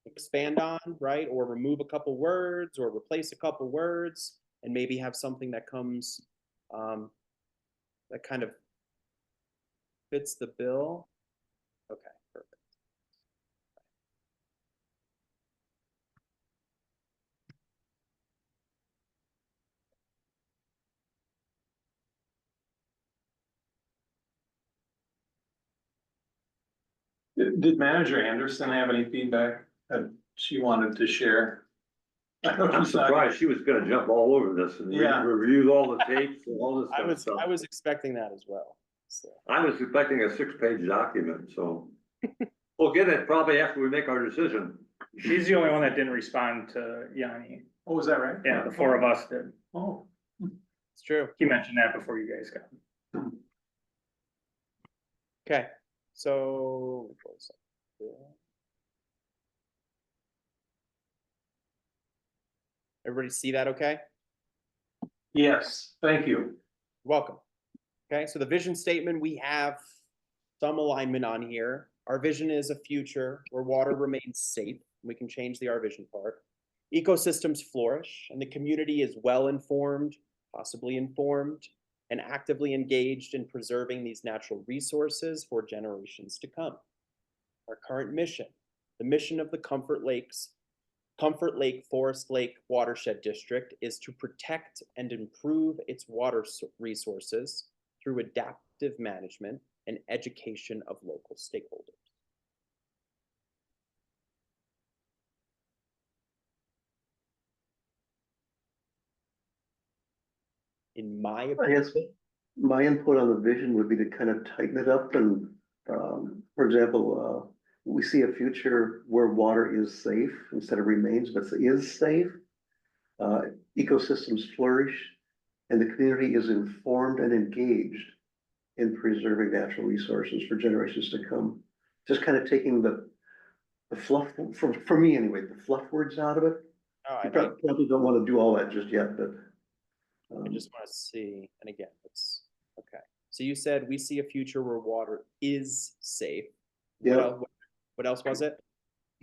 S3: expand on, right? Or remove a couple words or replace a couple words and maybe have something that comes that kind of fits the bill? Okay, perfect.
S6: Did Manager Anderson have any feedback that she wanted to share? I know
S1: I'm
S6: she's not-
S1: surprised she was gonna jump all over this and
S6: Yeah.
S1: review all the tapes and all this
S3: I
S1: kind of
S3: was
S1: stuff.
S3: expecting that as well. So.
S1: I was expecting a 6-page document, so. We'll get it probably after we make our decision.
S2: She's the only one that didn't respond to Yanni.
S6: Oh, is that right?
S2: Yeah, the 4 of us did.
S6: Oh,
S3: It's true.
S2: He mentioned that before you guys got.
S3: Okay, so. Everybody see that okay?
S6: yes, thank you.
S3: Welcome. Okay, so the vision statement, we have some alignment on here. Our vision is a future where water remains safe. We can change the our vision part. Ecosystems flourish and the community is well informed, possibly informed, and actively engaged in preserving these natural resources for generations to come. Our current mission, the mission of the Comfort Lake Forest Lake Watershed District is to protect and improve its water resources through adaptive management and education of local stakeholders. In my
S4: I
S3: opinion,
S4: guess my input on the vision would be to kind of tighten it up and, for example, we see a future where water is safe instead of remains, but is safe. Ecosystems flourish and the community is informed and engaged in preserving natural resources for generations to come. Just kind of taking the fluff, for me anyway, the fluff words out of it. You probably don't want to do all that just yet, but.
S3: I just want to see, and again, it's okay. So you said we see a future where water is safe.
S4: Yeah.
S3: What else was it?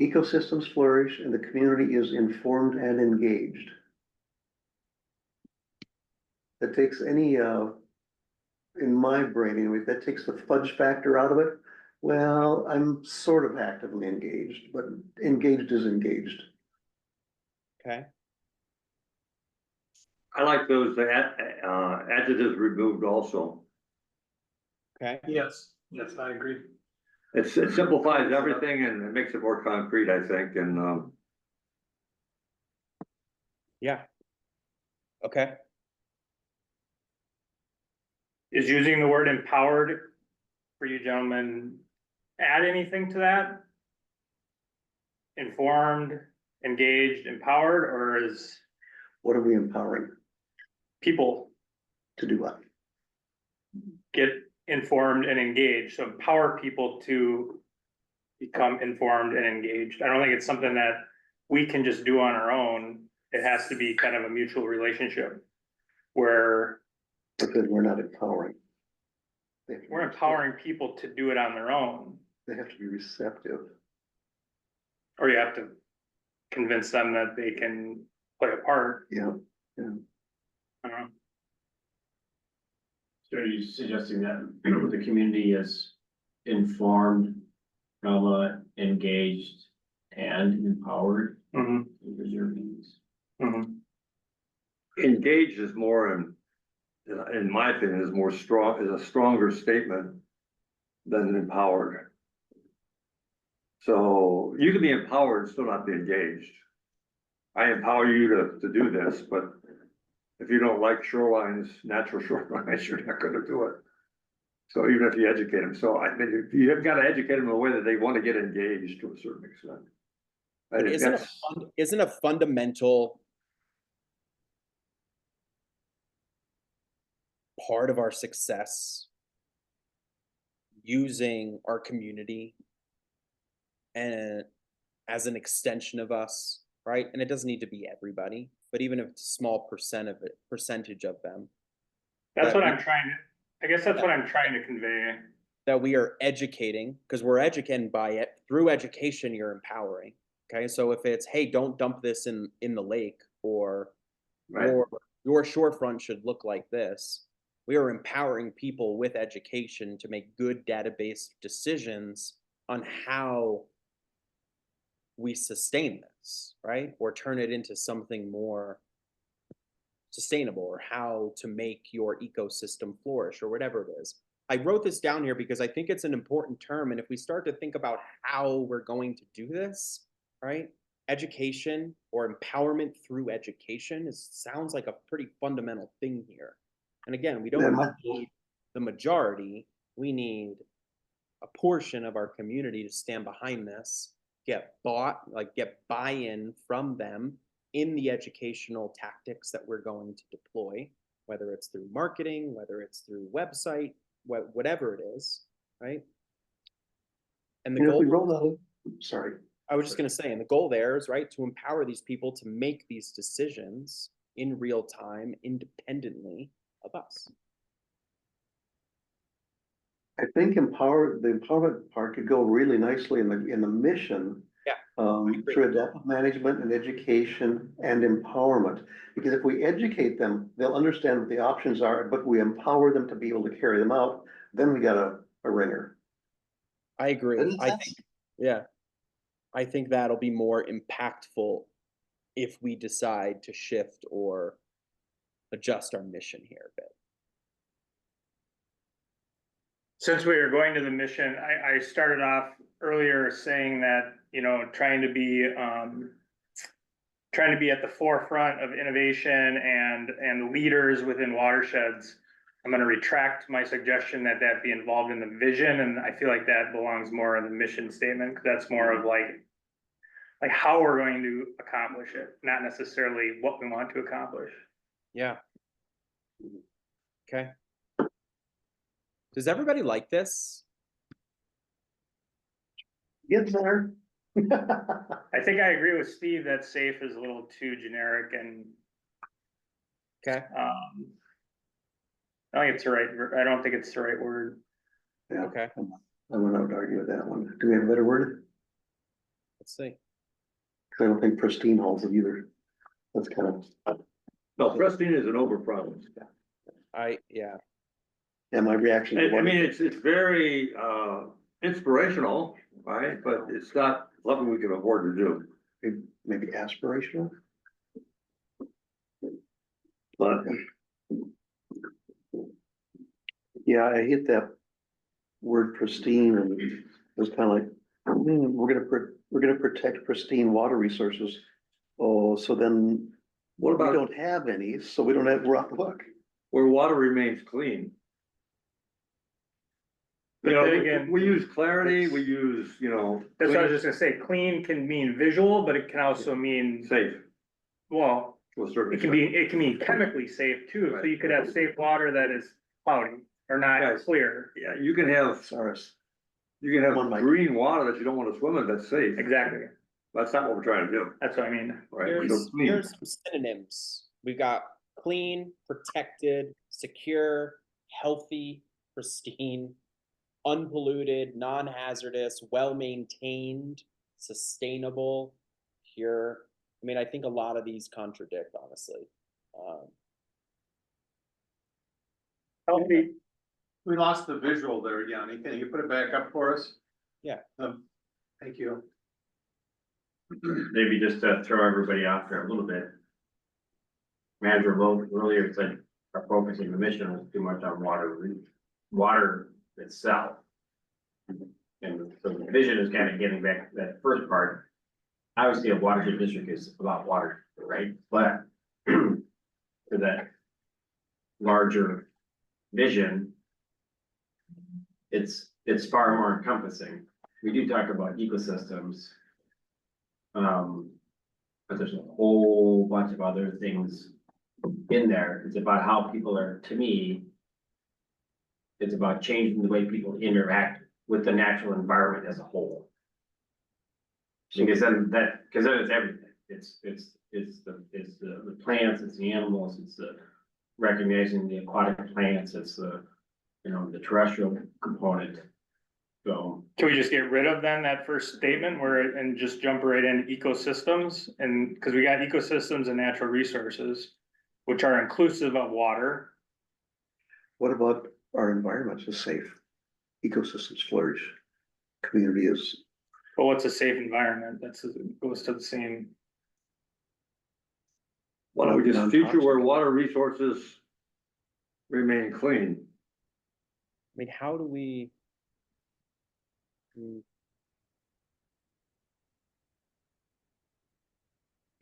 S4: Ecosystems flourish and the community is informed and engaged. It takes any in my brain, anyway, that takes the fudge factor out of it. Well, I'm sort of actively engaged, but engaged is engaged.
S3: Okay,
S1: I like those adjectives removed also.
S3: okay,
S6: Yes, yes, I agree.
S1: It simplifies everything and it makes it more concrete, I think, and,
S3: yeah. Okay,
S2: Is using the word empowered for you gentlemen, add anything to that? Informed, engaged, empowered, or is
S4: What are we empowering
S2: people
S4: to do what?
S2: get informed and engaged? So empower people to become informed and engaged. I don't think it's something that we can just do on our own. It has to be kind of a mutual relationship where
S4: Because we're not empowering. They have to be
S2: we're empowering people to do it on their own,
S4: They have to be receptive.
S2: or you have to convince them that they can play a part.
S4: Yeah,
S2: I don't know.
S7: So are you suggesting that the community is informed, engaged, and empowered
S2: Mhm,
S7: to preserve these?
S2: mhm.
S1: engaged is more, in my opinion, is more strong, is a stronger statement than empowered. So you can be empowered and still not be engaged. I empower you to do this, but if you don't like shorelines, natural shorelines, you're not gonna do it. So even if you educate them, so I think if you have got to educate them in a way that they want to get engaged to a certain extent. I
S3: but
S1: think
S3: isn't a fundamental part of our success using our community and as an extension of us, right? And it doesn't need to be everybody, but even if it's a small percentage of them,
S2: That's
S3: That
S2: what
S3: we-
S2: I'm trying to, I guess that's what I'm trying to convey.
S3: that we are educating, because we're educating by it through education, you're empowering. Okay, so if it's, hey, don't dump this in the lake, or
S1: Right.
S3: your shorefront should look like this, we are empowering people with education to make good database decisions on how we sustain this, right? Or turn it into something more sustainable, or how to make your ecosystem flourish, or whatever it is. I wrote this down here because I think it's an important term. And if we start to think about how we're going to do this, right? Education or empowerment through education sounds like a pretty fundamental thing here. And again, we
S4: Yeah,
S3: don't
S4: my-
S3: need the majority. We need a portion of our community to stand behind this, get buy-in from them in the educational tactics that we're going to deploy, whether it's through marketing, whether it's through website, whatever it is, right? And the
S4: You know, if we
S3: goal,
S4: roll out, sorry,
S3: I was just gonna say, and the goal there is, right, to empower these people to make these decisions in real time, independently of us.
S4: I think the empowerment part could go really nicely in the mission.
S3: Yeah, agree.
S4: Through adaptive management and education and empowerment. Because if we educate them, they'll understand what the options are, but we empower them to be able to carry them out, then we got a ringer.
S3: I agree.
S4: Doesn't
S3: I
S4: sense?
S3: think, yeah. I think that'll be more impactful if we decide to shift or adjust our mission here a bit.
S2: Since we are going to the mission, I started off earlier saying that, you know, trying to be at the forefront of innovation and leaders within watersheds. I'm gonna retract my suggestion that be involved in the vision, and I feel like that belongs more in the mission statement, 'cause that's more of like how we're going to accomplish it, not necessarily what we want to accomplish.
S3: Yeah. Okay. Does everybody like this?
S4: Get there.
S2: I think I agree with Steve that safe is a little too generic and,
S3: Okay.
S2: I don't think it's the right word.
S4: Yeah,
S3: Okay.
S4: I would not argue with that one. Do we have a better word?
S3: Let's see.
S4: Cause I don't think pristine holds it either. That's kind of,
S1: No, pristine is an overpromise.
S3: Yeah.
S4: And my reaction. to
S1: I
S4: what-
S1: mean, it's very, inspirational, right? But it's not something we can afford to do.
S4: Maybe aspirational?
S1: But
S4: Yeah, I hit that word pristine and it was kind of like, we're gonna protect pristine water resources. Oh, so then
S1: what
S4: we
S1: about
S4: don't have any, so we don't have, we're off the hook.
S1: where water remains clean?
S2: But
S1: You know,
S2: then again-
S1: we use clarity, we use, you know.
S2: That's what I was just gonna say, clean can mean visual, but it can also mean,
S1: Safe
S2: well,
S1: to a certain
S2: it can
S1: extent.
S2: be, it can mean chemically safe too, so you could have safe water that is cloudy or not
S1: Yes.
S2: clear.
S1: Yeah, you can have,
S4: Sorry.
S1: you can
S4: Come on,
S1: have
S4: Mike.
S1: green water that you don't wanna swim in, that's safe.
S2: Exactly,
S1: That's not what we're trying to do,
S2: that's what I mean.
S1: right?
S3: Here's,
S1: So clean.
S3: here's some synonyms. We got clean, protected, secure, healthy, pristine, unpolluted, non-hazardous, well-maintained, sustainable, pure. I mean, I think a lot of these contradict, honestly.
S2: Healthy,
S6: We lost the visual there, Yanni. Can you put it back up for us?
S3: Yeah.
S6: Thank you.
S7: Maybe just to throw everybody off there a little bit. Manager earlier said our focus in the mission was too much on water itself. And so the vision is kind of getting back to that first part. Obviously, a watershed district is about water, right? But for that larger vision, it's far more encompassing. We do talk about ecosystems. But there's a whole bunch of other things in there. It's about how people are, to me, it's about changing the way people interact with the natural environment as a whole. Because then it's everything. It's the plants, it's the animals, it's the recognizing the aquatic plants, it's the, you know, the terrestrial component. So,
S2: can we just get rid of then that first statement where, and just jump right in ecosystems? And, cause we got ecosystems and natural resources, which are inclusive of water.
S4: What about our environment is safe? Ecosystems flourish. Community is,
S2: But what's a safe environment? That's, goes to the same.
S1: Why don't we just
S4: Non-toxic.
S1: future where water resources remain clean?
S3: I mean, how do we?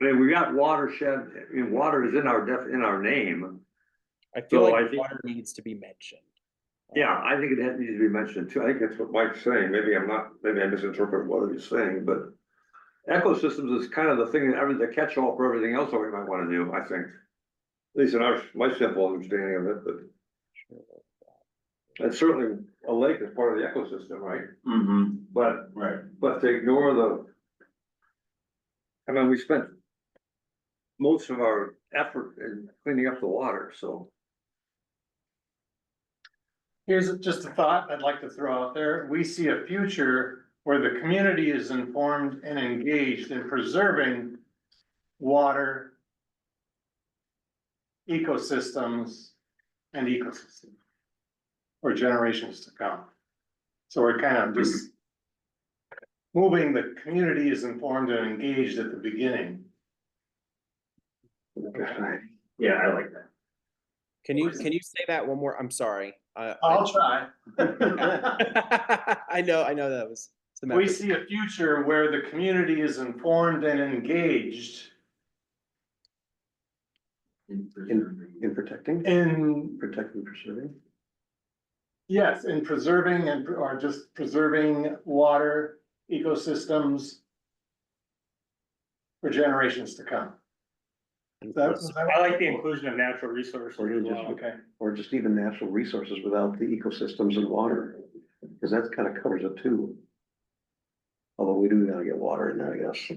S1: I mean, we got watershed, I mean, water is in our name.
S3: I feel
S1: So
S3: like
S1: I think-
S3: water needs to be mentioned.
S1: Yeah, I think it needs to be mentioned too. I think that's what Mike's saying. Maybe I misinterpret what he's saying, but ecosystems is kind of the thing, the catch-all for everything else that we might wanna do, I think. At least in my simple understanding of it, but and certainly a lake is part of the ecosystem, right? But
S7: right.
S1: to ignore I mean, we spent most of our effort in cleaning up the water, so.
S6: Here's just a thought I'd like to throw out there. We see a future where the community is informed and engaged in preserving water, ecosystems, and ecosystems for generations to come. So we're kind of just moving the community is informed and engaged at the beginning.
S7: Yeah, I like that.
S3: Can you say that one more? I'm sorry.
S6: I'll try.
S3: I know that was. some
S6: We
S3: effort.
S6: see a future where the community is informed and engaged
S4: in protecting,
S6: in,
S4: preserving.
S6: yes, in preserving or just preserving water, ecosystems for generations to come.
S2: I like the inclusion of natural resources
S4: Or
S2: as
S4: just-
S2: well.
S6: Okay.
S4: Or just even natural resources without the ecosystems and water, because that kind of covers it too. Although we do gotta get water in there, I guess.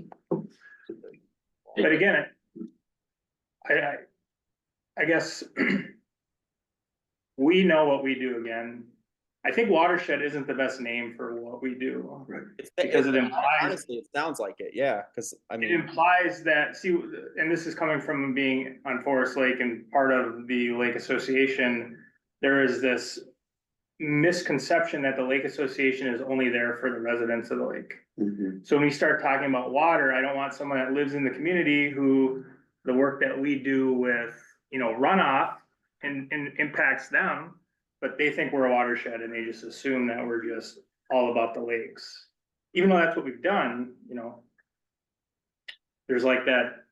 S2: But again, I guess we know what we do again. I think watershed isn't the best name for what we do. Because it implies-
S3: Honestly, it sounds like it, yeah, because I
S2: It
S3: mean,
S2: implies that, see, and this is coming from being on Forest Lake and part of the lake association, there is this misconception that the Lake Association is only there for the residents of the lake.
S4: Mhm.
S2: So when we start talking about water, I don't want someone that lives in the community who the work that we do with, runoff and impacts them. But they think we're a watershed and they just assume that we're just all about the lakes. Even though that's what we've done, there's like that.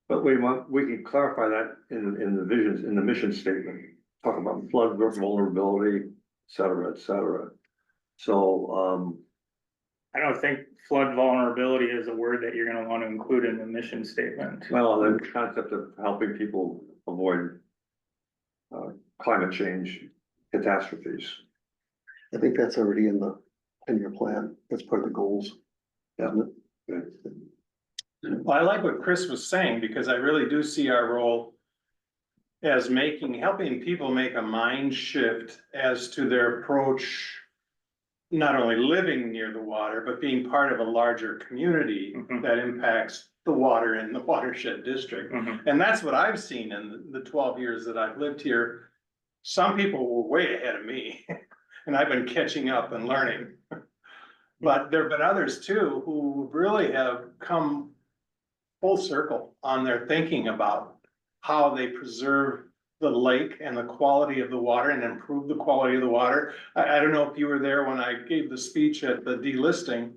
S1: But we can clarify that in the visions, in the mission statement, talking about flood vulnerability, et cetera. So,
S2: I don't think flood vulnerability is a word that you're gonna want to include in the mission statement.
S1: well, the concept of helping people avoid climate change catastrophes.
S4: I think that's already in your plan. That's part of the goals, isn't it?
S6: Well, I like what Chris was saying, because I really do see our role as helping people make a mind shift as to their approach, not only living near the water, but being part of a larger community
S2: Mhm.
S6: that impacts the water in the watershed district.
S2: Mhm.
S6: And that's what I've seen in the 12 years that I've lived here. Some people were way ahead of me, and I've been catching up and learning. But there've been others too, who really have come full circle on their thinking about how they preserve the lake and the quality of the water and improve the quality of the water. I don't know if you were there when I gave the speech at the delisting,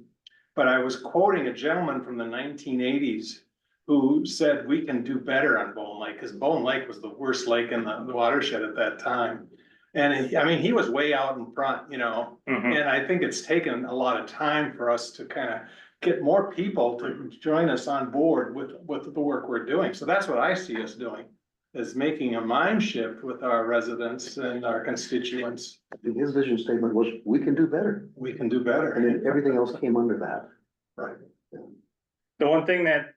S6: but I was quoting a gentleman from the 1980s who said we can do better on Bone Lake, because Bone Lake was the worst lake in the watershed at that time. And he was way out in front,
S2: Mhm.
S6: and I think it's taken a lot of time for us to kind of get more people to join us on board with the work we're doing. So that's what I see us doing, is making a mind shift with our residents and our constituents.
S4: His vision statement was, we can do better.
S6: We can do
S4: And
S6: better.
S4: then everything else came under that.
S6: Right.
S2: The one thing that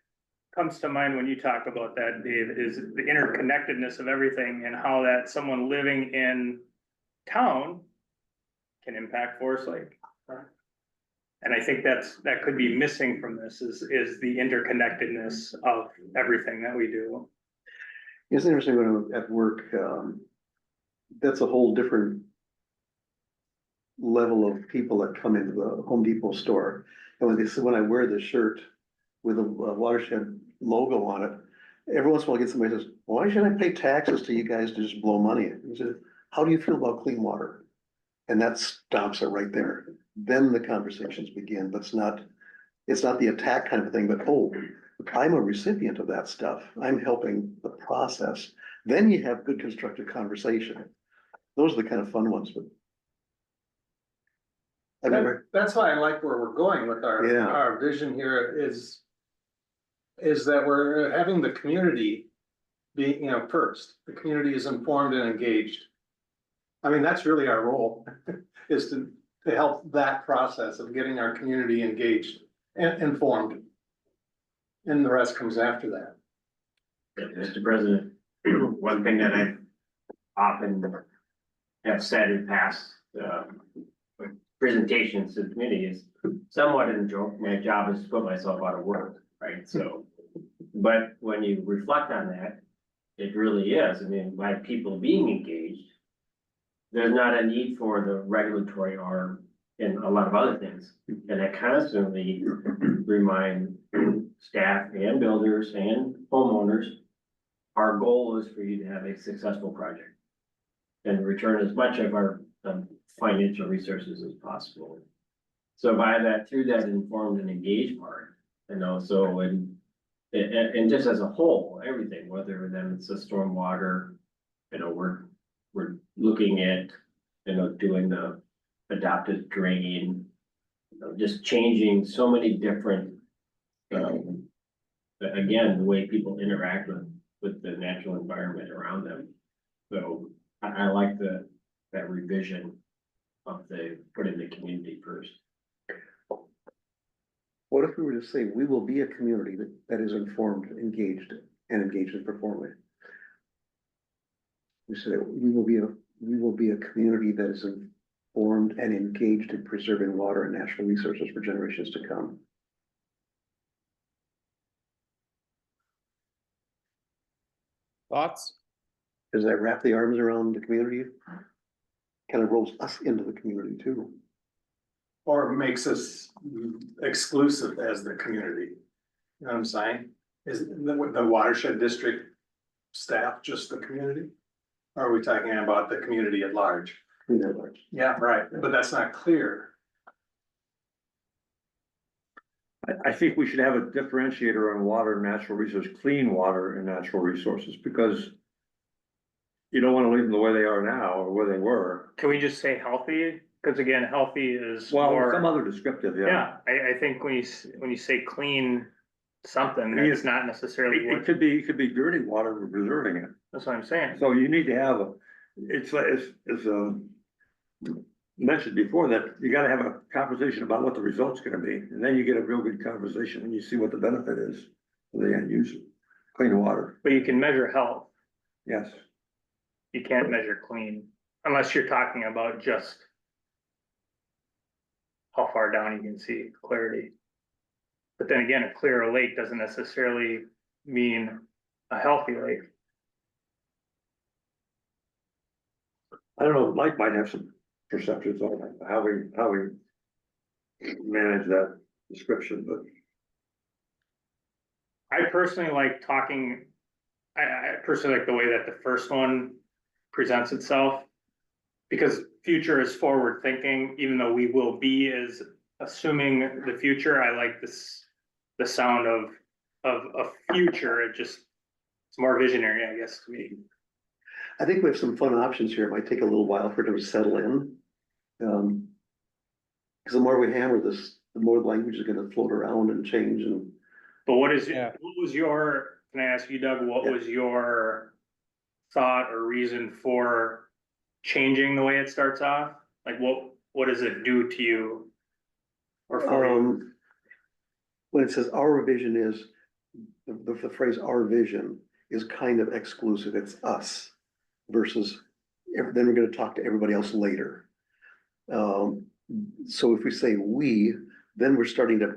S2: comes to mind when you talk about that, Dave, is the interconnectedness of everything and how that someone living in town can impact Forest Lake. And I think that could be missing from this is the interconnectedness of everything that we do.
S4: It's interesting when I'm at work, that's a whole different level of people that come into the Home Depot store. And when I wear this shirt with a watershed logo on it, every once in a while I get somebody who says, why should I pay taxes to you guys to just blow money? He said, how do you feel about clean water? And that stops it right there. Then the conversations begin, but it's not the attack kind of thing, but oh, I'm a recipient of that stuff. I'm helping the process. Then you have good constructive conversation. Those are the kind of fun ones, but. I remember,
S6: That's why I like where we're going with
S4: Yeah.
S6: our vision here is that we're having the community be, first, the community is informed and engaged. I mean, that's really our role, is to help that process of getting our community engaged and informed. And the rest comes after that.
S7: Mr. President, one thing that I often have said in past presentations to the committee is somewhat in joke, my job is to put myself out of work, right? So, but when you reflect on that, it really is. I mean, by people being engaged, there's not a need for the regulatory arm and a lot of other things. And I constantly remind staff and builders and homeowners, our goal is for you to have a successful project and return as much of our financial resources as possible. So by that, through that informed and engaged part, so and just as a whole, everything, whether then it's a stormwater, we're looking at, doing the adaptive drain, just changing so many different, again, the way people interact with the natural environment around them. So I like that revision of putting the community first.
S4: what if we were to say, we will be a community that is informed, engaged, and engaged in performing? We said, we will be a community that is informed and engaged in preserving water and natural resources for generations to come.
S3: Thoughts?
S4: Does that wrap the arms around the community? kind of rolls us into the community too.
S6: Or makes us exclusive as the community. You know what I'm saying? Is the watershed district staff just the community? Or are we talking about the community at large?
S4: You know, like,
S6: Yeah, right, but that's not clear.
S1: I think we should have a differentiator on water and natural resources, clean water and natural resources, because you don't wanna leave them the way they are now or where they were.
S2: Can we just say healthy? Cause again, healthy is
S1: Well,
S2: more.
S1: some other descriptive, yeah.
S2: Yeah, I think when you say clean something,
S1: Yeah.
S2: it's not necessarily
S1: It
S2: what,
S1: could be dirty water, we're preserving it.
S2: that's what I'm saying.
S1: So you need to have it's like, mentioned before, that you gotta have a conversation about what the result's gonna be, and then you get a real good conversation and you see what the benefit is for the end user. Clean water,
S2: But you can measure health,
S1: yes.
S2: you can't measure clean, unless you're talking about just how far down you can see clarity. But then again, a clear lake doesn't necessarily mean a healthy lake.
S1: I don't know, Mike might have some perceptions on how we manage that description, but
S2: I personally like talking, I personally like the way that the first one presents itself. Because future is forward thinking, even though we will be is assuming the future, I like this, the sound of a future, it's more visionary, I guess, to me.
S4: I think we have some fun options here. It might take a little while for it to settle in. Cause the more we hammer this, the more the language is gonna float around and change and.
S2: But what is,
S3: Yeah.
S2: what was your, can I ask you, Doug, what was your thought or reason for changing the way it starts off? Like what does it do to you? Or for you?
S4: When it says our vision is, the phrase our vision is kind of exclusive, it's us versus, then we're gonna talk to everybody else later. So if we say we, then we're starting to,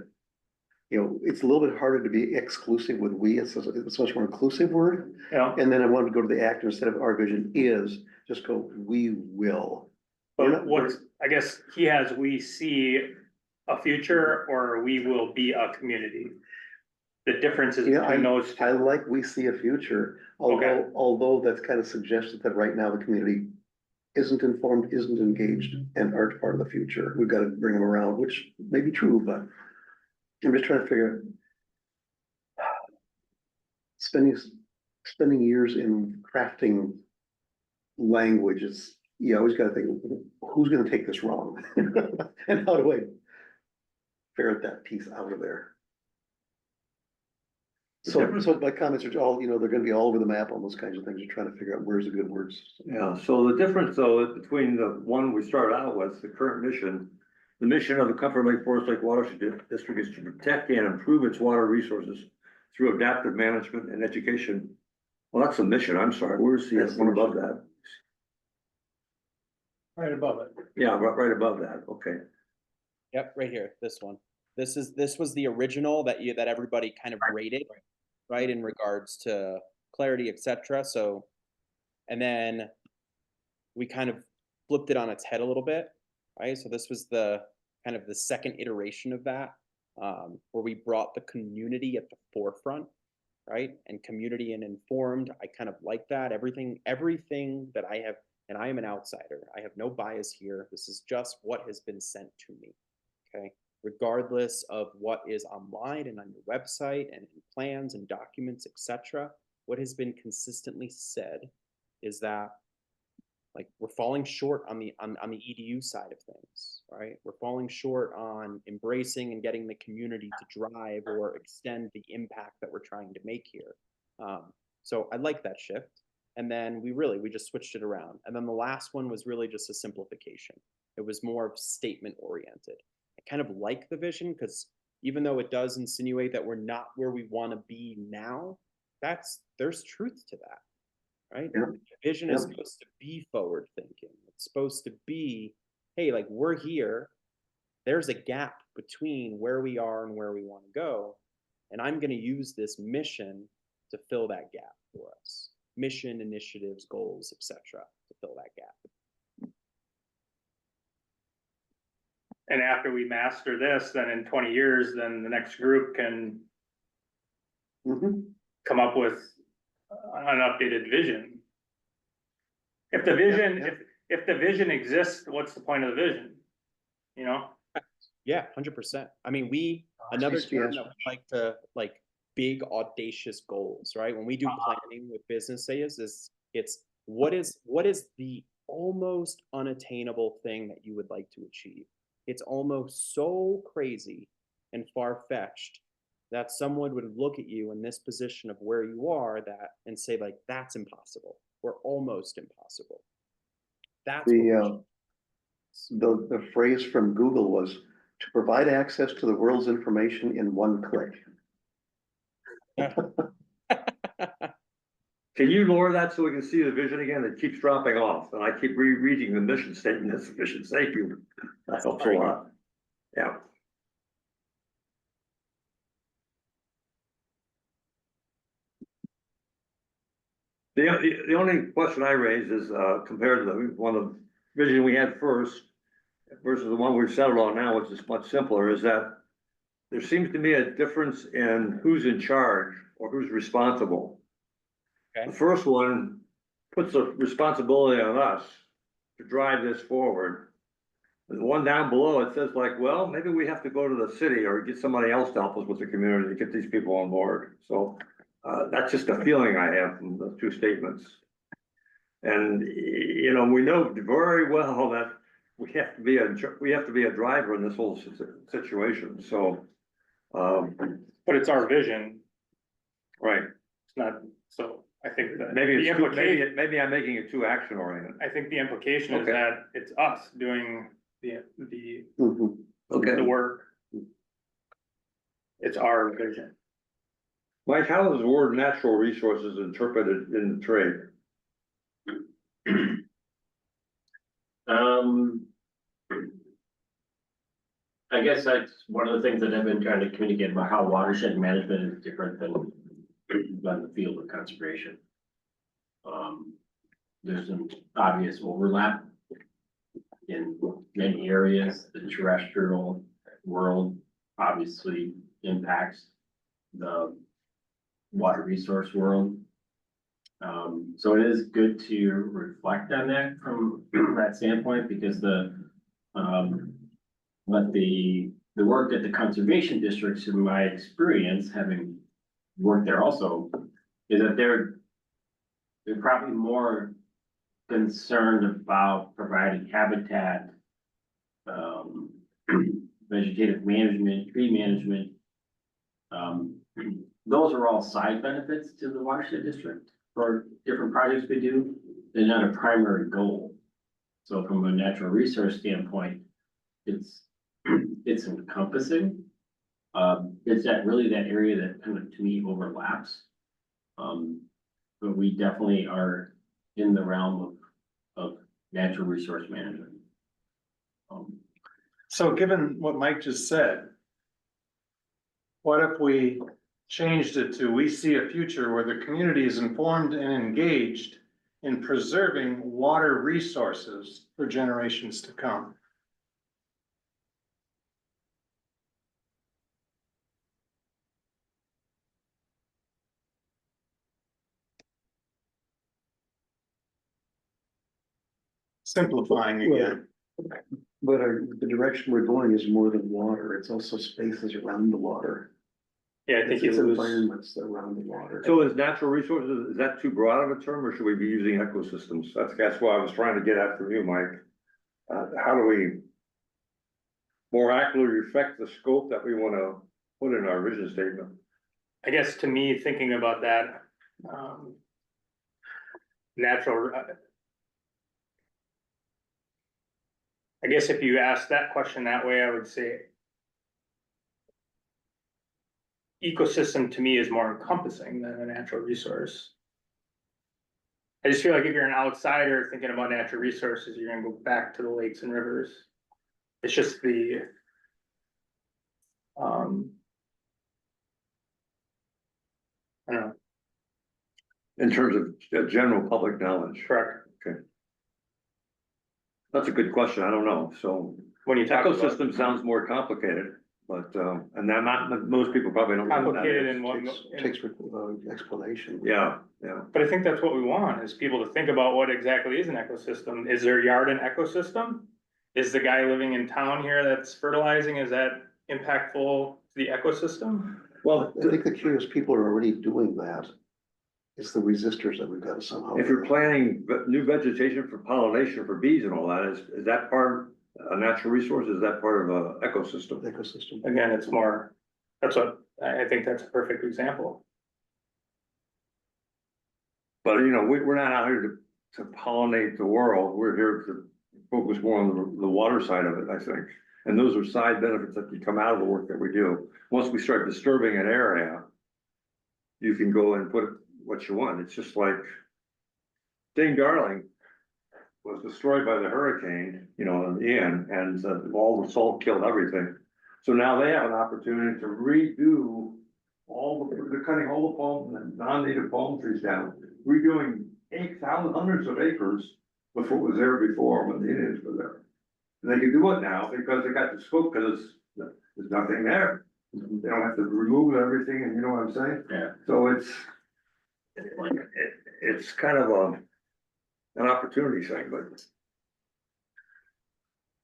S4: it's a little bit harder to be exclusive with we, it's a much more inclusive word.
S2: Yeah,
S4: And then I wanted to go to the actor instead of our vision is, just go, we will.
S2: but what's, I guess he has, we see a future or we will be a community. The difference is
S4: Yeah,
S2: between those
S4: I
S2: two.
S4: like we see a future,
S2: Okay.
S4: although that's kind of suggested that right now the community isn't informed, isn't engaged, and aren't part of the future. We've got to bring them around, which may be true, but I'm just trying to figure out spending years in crafting languages, you always gotta think, who's gonna take this wrong? And how do I ferret that piece out of there? So my comments are all, they're gonna be all over the map on those kinds of things. You're trying to figure out where's the good words.
S1: yeah, so the difference though, between the one we started out with, the current mission. The mission of the Comfort Lake Forest Lake Watershed District is to protect and improve its water resources through adaptive management and education. Well, that's the mission, I'm sorry, where's the
S4: That's the
S1: one above that?
S6: Right above it.
S1: Yeah, right above that, okay.
S3: Yep, right here, this one. This was the original that everybody kind of rated, right, in regards to clarity, etc. So, and then we kind of flipped it on its head a little bit, right? So this was the kind of the second iteration of that, where we brought the community at the forefront, right? And community and informed. I kind of like that. Everything that I have, and I am an outsider. I have no bias here. This is just what has been sent to me. Okay. Regardless of what is online and on your website and in plans and documents, etc., what has been consistently said is that, like, we're falling short on the EDU side of things, right? We're falling short on embracing and getting the community to drive or extend the impact that we're trying to make here. So I like that shift. And then we just switched it around. And then the last one was really just a simplification. It was more statement oriented. I kind of like the vision because even though it does insinuate that we're not where we want to be now, there's truth to that. Right?
S4: Yeah.
S3: The vision is supposed to be forward thinking. It's supposed to be, hey, like, we're here. There's a gap between where we are and where we want to go. And I'm going to use this mission to fill that gap for us. Mission, initiatives, goals, etc. to fill that gap.
S2: And after we master this, then in 20 years, then the next group can
S4: Mhm.
S2: come up with an updated vision. If the vision,
S4: Yeah.
S2: if the vision exists, what's the point of the vision? You know?
S3: Yeah, 100%. I mean, another
S4: Tasty
S3: term
S4: as-
S3: that we like to, like, big audacious goals, right? When we do planning with businesses, it's what is the almost unattainable thing that you would like to achieve? It's almost so crazy and far-fetched that someone would look at you in this position of where you are and say, like, that's impossible, or almost impossible. That's what we
S4: The phrase from Google was to provide access to the world's information in one click.
S1: Can you lower that so we can see the vision again? It keeps dropping off, and I keep rereading the mission statement as mission statement. That helps a lot. Yeah. The only question I raise is, compared to the one of vision we had first versus the one we've settled on now, which is much simpler, is that there seems to be a difference in who's in charge or who's responsible.
S3: Okay.
S1: The first one puts the responsibility on us to drive this forward. The one down below, it says like, well, maybe we have to go to the city or get somebody else to help us with the community to get these people on board. So that's just a feeling I have from the two statements. And, you know, we know very well that we have to be a driver in this whole situation, so.
S2: But it's our vision,
S1: Right,
S2: it's not, so I think that.
S1: maybe
S2: the
S1: it's too,
S2: implication,
S1: maybe I'm making it too action oriented.
S2: I think the implication is
S1: Okay.
S2: that it's us doing the
S4: Mhm.
S1: Okay.
S2: the work. It's our vision.
S1: Mike, how is the word natural resources interpreted in the trade?
S7: I guess that's one of the things that I've been trying to communicate about how watershed management is different than the field of conservation. There's some obvious overlap in many areas. The terrestrial world obviously impacts the water resource world. So it is good to reflect on that from that standpoint, because but the work that the conservation districts, in my experience, having worked there also, is that they're probably more concerned about providing habitat, vegetative management, tree management. Those are all side benefits to the watershed district for different projects we do. They're not a primary goal. So from a natural resource standpoint, it's encompassing. It's that area that kind of, to me, overlaps. But we definitely are in the realm of natural resource management.
S6: So given what Mike just said, what if we changed it to, we see a future where the community is informed and engaged in preserving water resources for generations to come? Simplifying again.
S4: But the direction we're going is more than water, it's also spaces around the water.
S2: Yeah, I think you
S4: It's
S2: lose.
S4: environments around the water.
S1: So is natural resources, is that too broad of a term, or should we be using ecosystems? That's what I was trying to get at from you, Mike. How do we more accurately reflect the scope that we wanna put in our vision statement?
S2: I guess to me, thinking about that, natural. I guess if you ask that question that way, I would say. Ecosystem to me is more encompassing than a natural resource. I just feel like if you're an outsider thinking about natural resources, you're gonna go back to the lakes and rivers. It's just the. I don't know,
S1: In terms of general public knowledge.
S2: correct.
S1: That's a good question. I don't know. So
S2: When you talk about
S1: ecosystem sounds more complicated, but, and then most people probably don't know what that
S2: complicated
S1: is.
S2: in what,
S4: Takes explanation.
S1: Yeah, yeah.
S2: but I think that's what we want, is people to think about what exactly is an ecosystem. Is their yard an ecosystem? Is the guy living in town here that's fertilizing, is that impactful to the ecosystem?
S1: Well,
S4: I think the curious people are already doing that. It's the resistors that we've got to somehow.
S1: if you're planting new vegetation for pollination for bees and all that, is that part a natural resource? Is that part of a ecosystem?
S4: Ecosystem.
S2: Again, it's more, that's what, I think that's a perfect example.
S1: But you know, we're not out here to pollinate the world. We're here to focus more on the water side of it, I think. And those are side benefits that can come out of the work that we do. Once we start disturbing an area, you can go and put what you want. It's just like Dane Darling was destroyed by the hurricane, you know, in the end, and all the salt killed everything. So now they have an opportunity to redo they're cutting all the palm and non-native palm trees down, redoing hundreds of acres with what was there before when the Indians were there. And they can do it now because they got the scope, because there's nothing there. They don't have to remove everything, and you know what I'm saying?
S7: Yeah.
S1: So it's kind of an opportunity thing, but.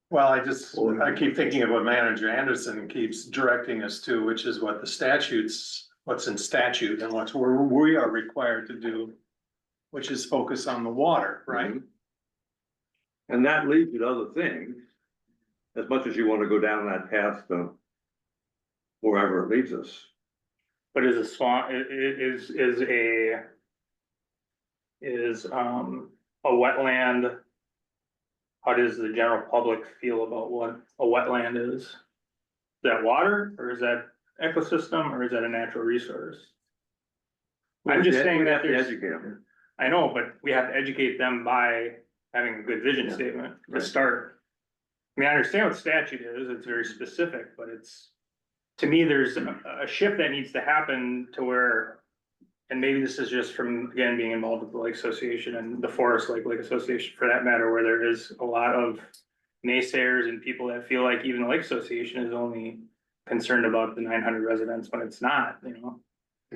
S6: Well, I keep thinking of what Manager Anderson keeps directing us to, which is what the statutes, what's in statute and what's where we are required to do, which is focus on the water, right?
S1: And that leads to other things, as much as you want to go down that path to wherever it leads us.
S2: But is a swamp, is a wetland, how does the general public feel about what a wetland is? Is that water, or is that ecosystem, or is that a natural resource? I'm just saying
S1: We
S2: that
S1: have to
S2: there's,
S1: educate them.
S2: I know, but we have to educate them by having a good vision
S1: Yeah.
S2: statement to
S1: Right.
S2: start. I mean, I understand what statute is, it's very specific, but it's, to me, there's a shift that needs to happen to where, and maybe this is just from, again, being involved with the Lake Association and the Forest Lake Association for that matter, where there is a lot of naysayers and people that feel like even the Lake Association is only concerned about the 900 residents when it's not, you know?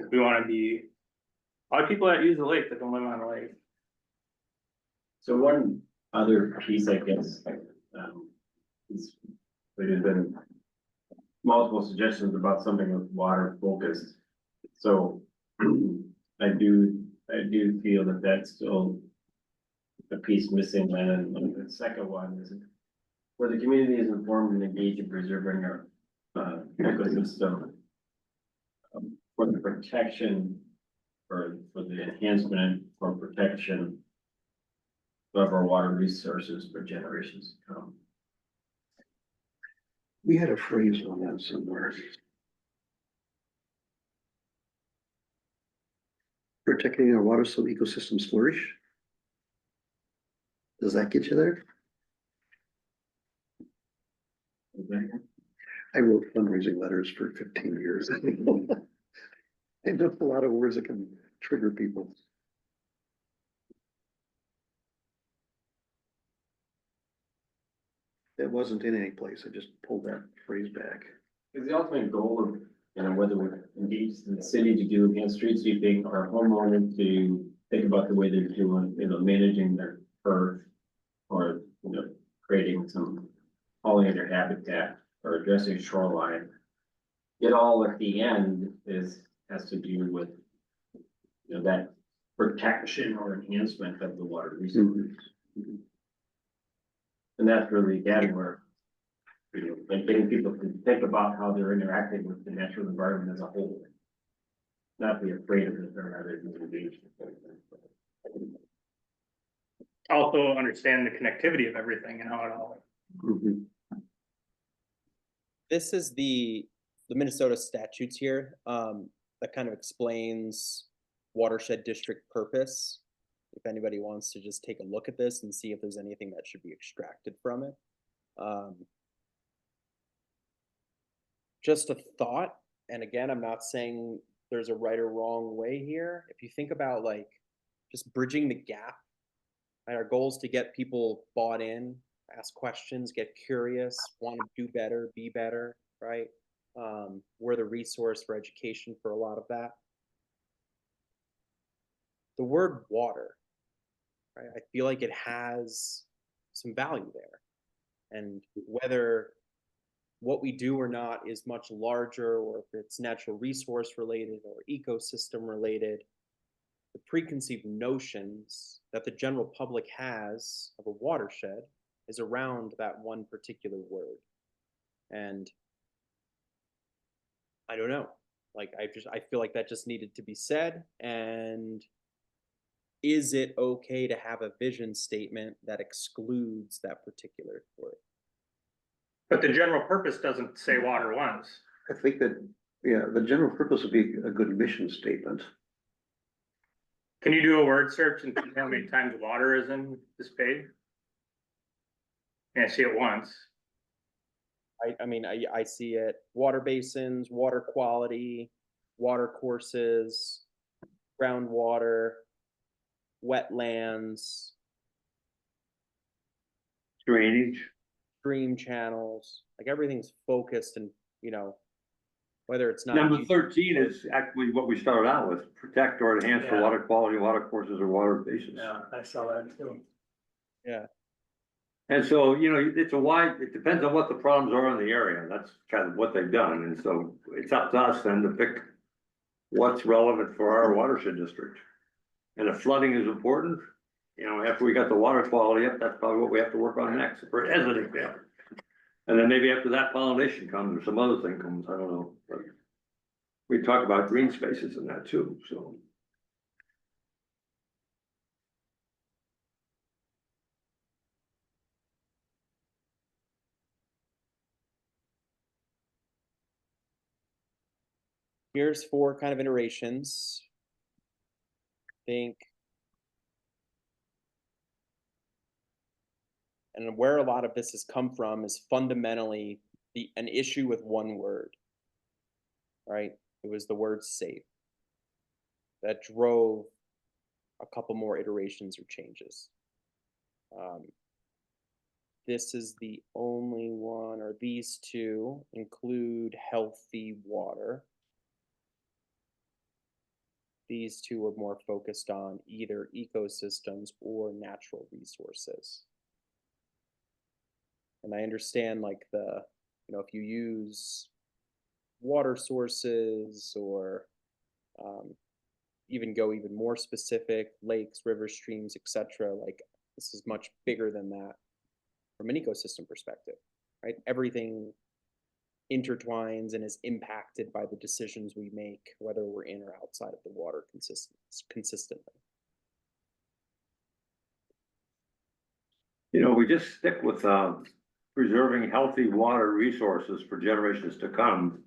S2: We wanna be, a lot of people that use the lake that don't live on the lake.
S7: So one other piece, I guess, is, there's been multiple suggestions about something with water focused. So I do feel that that's still a piece missing. And the second one is where the community is informed and engaged in preserving our ecosystem for the protection or for the enhancement or protection of our water resources for generations to come.
S4: We had a phrase on that somewhere. Protecting our water so ecosystems flourish. Does that get you there?
S7: Okay?
S4: I wrote fundraising letters for 15 years. And just a lot of words that can trigger people. It wasn't in any place. I just pulled that phrase back.
S7: Because the ultimate goal of, you know, whether we're engaged in the city to do enhanced street sweeping or homeowners to think about the way they're doing, you know, managing their earth or, you know, creating some pollinator habitat or addressing shoreline. It all at the end has to do with, you know, that protection or enhancement of the water resources. And that's really again where, you know, like getting people to think about how they're interacting with the natural environment as a whole. Not be afraid of it or rather be engaged.
S2: Also understand the connectivity of everything and how it all.
S4: Mhm.
S3: This is the Minnesota statutes here, that kind of explains watershed district purpose. If anybody wants to just take a look at this and see if there's anything that should be extracted from it. Just a thought, and again, I'm not saying there's a right or wrong way here. If you think about like just bridging the gap, right, our goal is to get people bought in ask questions, get curious, want to do better, be better, right? We're the resource for education for a lot of that. The word water, right? I feel like it has some value there. And whether what we do or not is much larger, or if it's natural resource related or ecosystem related, the preconceived notions that the general public has of a watershed is around that one particular word. And I don't know, like, I feel like that just needed to be said. And is it okay to have a vision statement that excludes that particular word?
S2: But the general purpose doesn't say water once.
S4: I think that, yeah, the general purpose would be a good mission statement.
S2: Can you do a word search and see how many times water is in this page? And I see it once.
S3: I mean, I see it, water basins, water quality, water courses, groundwater, wetlands,
S1: Drainage.
S3: stream channels, like everything's focused and, whether it's not.
S1: Number 13 is actually what we started out with, protect or enhance the
S6: Yeah.
S1: water quality, water courses or water basins.
S6: Yeah, I saw that too.
S3: Yeah,
S1: And so, it depends on what the problems are in the area, and that's kind of what they've done, and so it's up to us then to pick what's relevant for our watershed district. And if flooding is important, after we got the water quality up, that's probably what we have to work on next, for as an example. And then maybe after that pollination comes, or some other thing comes, I don't know, but we talk about green spaces and that too, so.
S3: here's 4 kind of iterations. Think, and where a lot of this has come from is fundamentally an issue with one word, right? It was the word safe that drove a couple more iterations or changes. This is the only one, or these 2 include healthy water. These 2 are more focused on either ecosystems or natural resources. And I understand, like, if you use water sources or even go even more specific, lakes, rivers, streams, etc., like, this is much bigger than that from an ecosystem perspective, right? Everything intertwines and is impacted by the decisions we make, whether we're in or outside of the water consistently.
S1: We just stick with preserving healthy water resources for generations to come.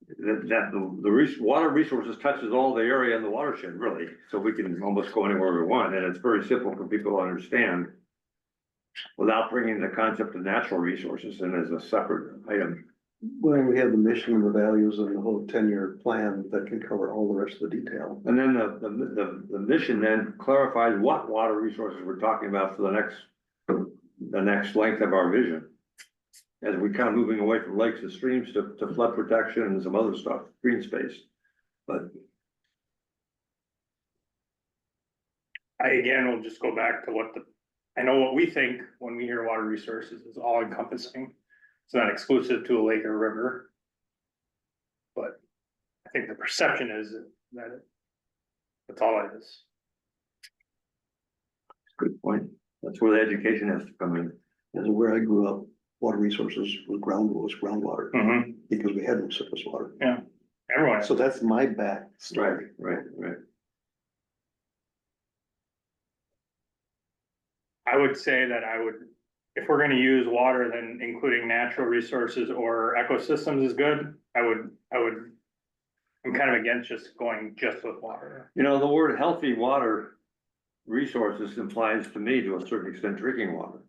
S1: The water resources touches all the area in the watershed, really, so we can almost go anywhere we want, and it's very simple for people to understand without bringing the concept of natural resources in as a separate item.
S4: When we have the mission and the values and the whole 10-year plan that can cover all the rest of the detail.
S1: And then the mission then clarifies what water resources we're talking about for the next length of our vision. As we kind of moving away from lakes and streams to flood protection and some other stuff, green space. But
S2: I again will just go back to I know what we think when we hear water resources is all encompassing. It's not exclusive to a lake or river. But I think the perception is that that's all it is.
S1: good point. That's where the education has to come in.
S4: As where I grew up, water resources was groundwater,
S2: Mm-hmm.
S4: because we had no surface water.
S2: Everyone.
S4: So that's my back story.
S1: Right.
S2: I would say that if we're gonna use water, then including natural resources or ecosystems is good. I'm kind of against just going just with water.
S1: The word healthy water resources implies to me, to a certain extent, drinking water.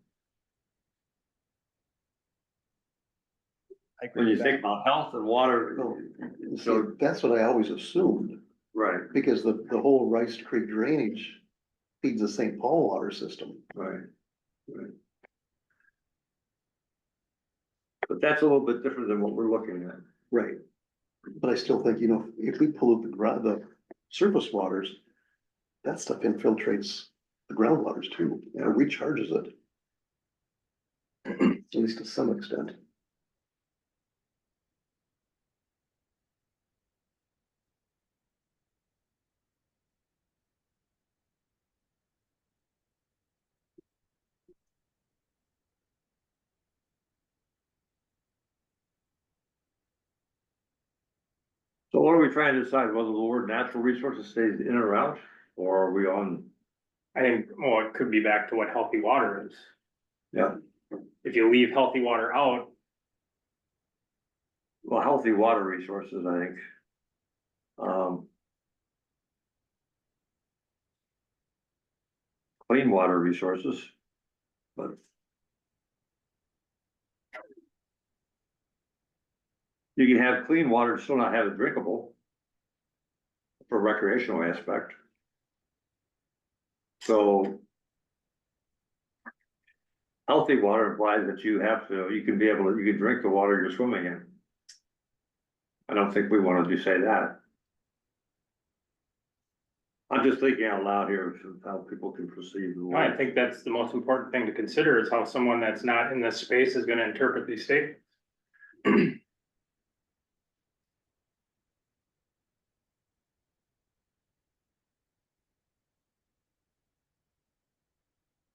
S3: I agree
S1: When you
S3: with
S1: think
S3: that.
S1: about health and water,
S4: So that's what I always assumed,
S1: right,
S4: because the whole Rice Creek drainage feeds the St. Paul water system.
S1: right. But that's a little bit different than what we're looking at.
S4: Right. But I still think, if we pollute the surface waters, that stuff infiltrates the groundwaters too, and recharges it. At least to some extent.
S1: So what are we trying to decide, whether the word natural resources stays in or out, or are we on?
S2: I think, well, it could be back to what healthy water is.
S1: Yeah.
S2: If you leave healthy water out,
S1: Well, healthy water resources, I think. Clean water resources, but. You can have clean water and still not have it drinkable. For recreational aspect. So. Healthy water implies that you can drink the water you're swimming in. I don't think we want to say that. I'm just thinking out loud here of how people can perceive the
S2: I
S1: word.
S2: think that's the most important thing to consider is how someone that's not in this space is gonna interpret these statements.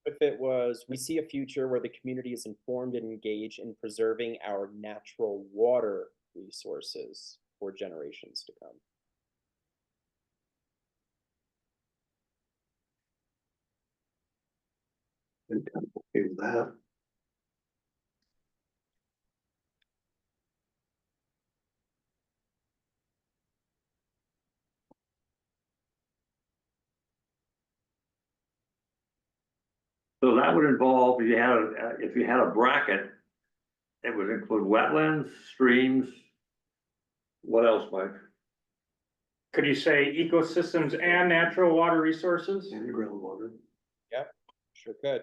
S3: If it was, we see a future where the community is informed and engaged in preserving our natural water resources for generations to come.
S4: And kind of okay with that.
S1: So that would involve, if you had a bracket, it would include wetlands, streams. What else, Mike?
S2: Could you say ecosystems and natural water resources?
S4: And groundwater.
S3: Sure could.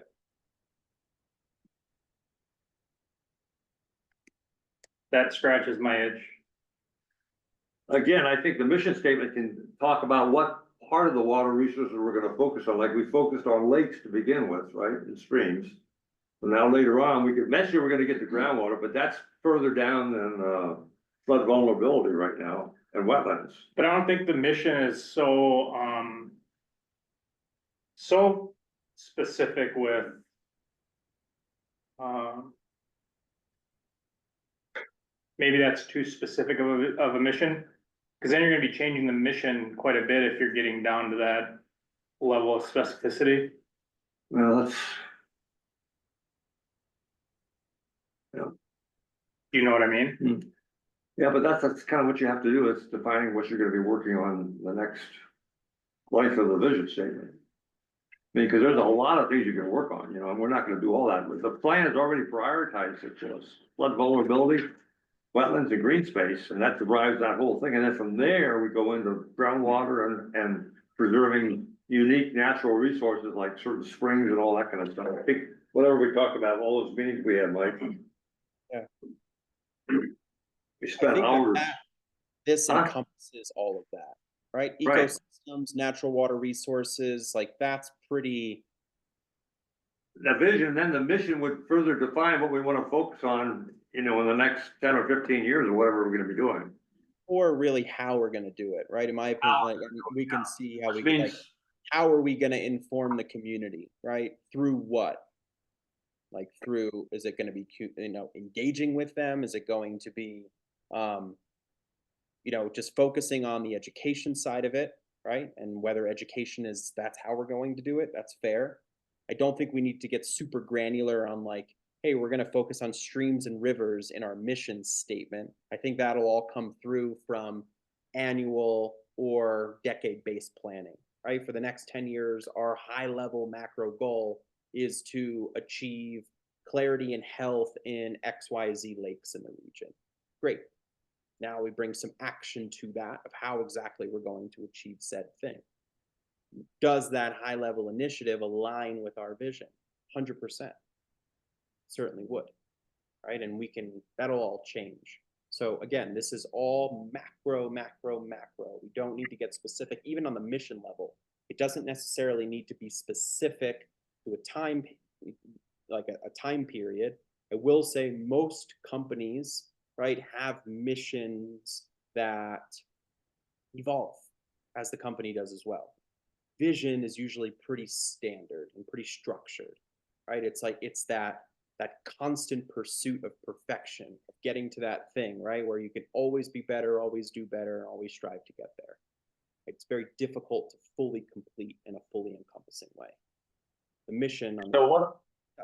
S2: That scratches my itch.
S1: Again, I think the mission statement can talk about what part of the water resources we're gonna focus on, like we focused on lakes to begin with, right, and streams. So now later on, eventually we're gonna get to groundwater, but that's further down than, flood vulnerability right now, and wetlands.
S2: But I don't think the mission is so, so specific with, maybe that's too specific of a mission. Cause then you're gonna be changing the mission quite a bit if you're getting down to that level of specificity.
S1: Well, that's,
S2: Do you know what I mean?
S1: yeah, but that's kind of what you have to do, is defining what you're gonna be working on the next life of the vision statement. I mean, cause there's a lot of things you can work on, and we're not gonna do all that, but the plan is already prioritized it to us. Flood vulnerability, wetlands and green space, and that derives that whole thing, and then from there, we go into groundwater and preserving unique natural resources like certain springs and all that kind of stuff. I think whatever we talked about, all those meetings we had, Mike.
S3: Yeah.
S1: We spent
S3: think
S1: hours.
S3: This
S1: Huh?
S3: encompasses all of that, right?
S1: Right.
S3: Ecosystems, natural water resources, like that's pretty,
S1: The vision, then the mission would further define what we wanna focus on, in the next 10 or 15 years or whatever we're gonna be doing.
S3: or really how we're gonna do it, right? In my opinion, like, we can see how
S1: Which
S3: we, like,
S1: means,
S3: how are we gonna inform the community, right? Through what? Like through, is it gonna be, engaging with them? Is it going to be, just focusing on the education side of it, right? And whether education is, that's how we're going to do it, that's fair. I don't think we need to get super granular on like, hey, we're gonna focus on streams and rivers in our mission statement. I think that'll all come through from annual or decade-based planning, right? For the next 10 years, our high-level macro goal is to achieve clarity and health in XYZ lakes in the region. Great. Now we bring some action to that of how exactly we're going to achieve said thing. Does that high-level initiative align with our vision? 100%. Certainly would. right? And that'll all change. So again, this is all macro, macro, macro. We don't need to get specific, even on the mission level. It doesn't necessarily need to be specific to a time, like a time period. I will say most companies, right, have missions that evolve as the company does as well. Vision is usually pretty standard and pretty structured, right? It's that constant pursuit of perfection, of getting to that thing, right? Where you can always be better, always do better, and always strive to get there. It's very difficult to fully complete in a fully encompassing way. The mission on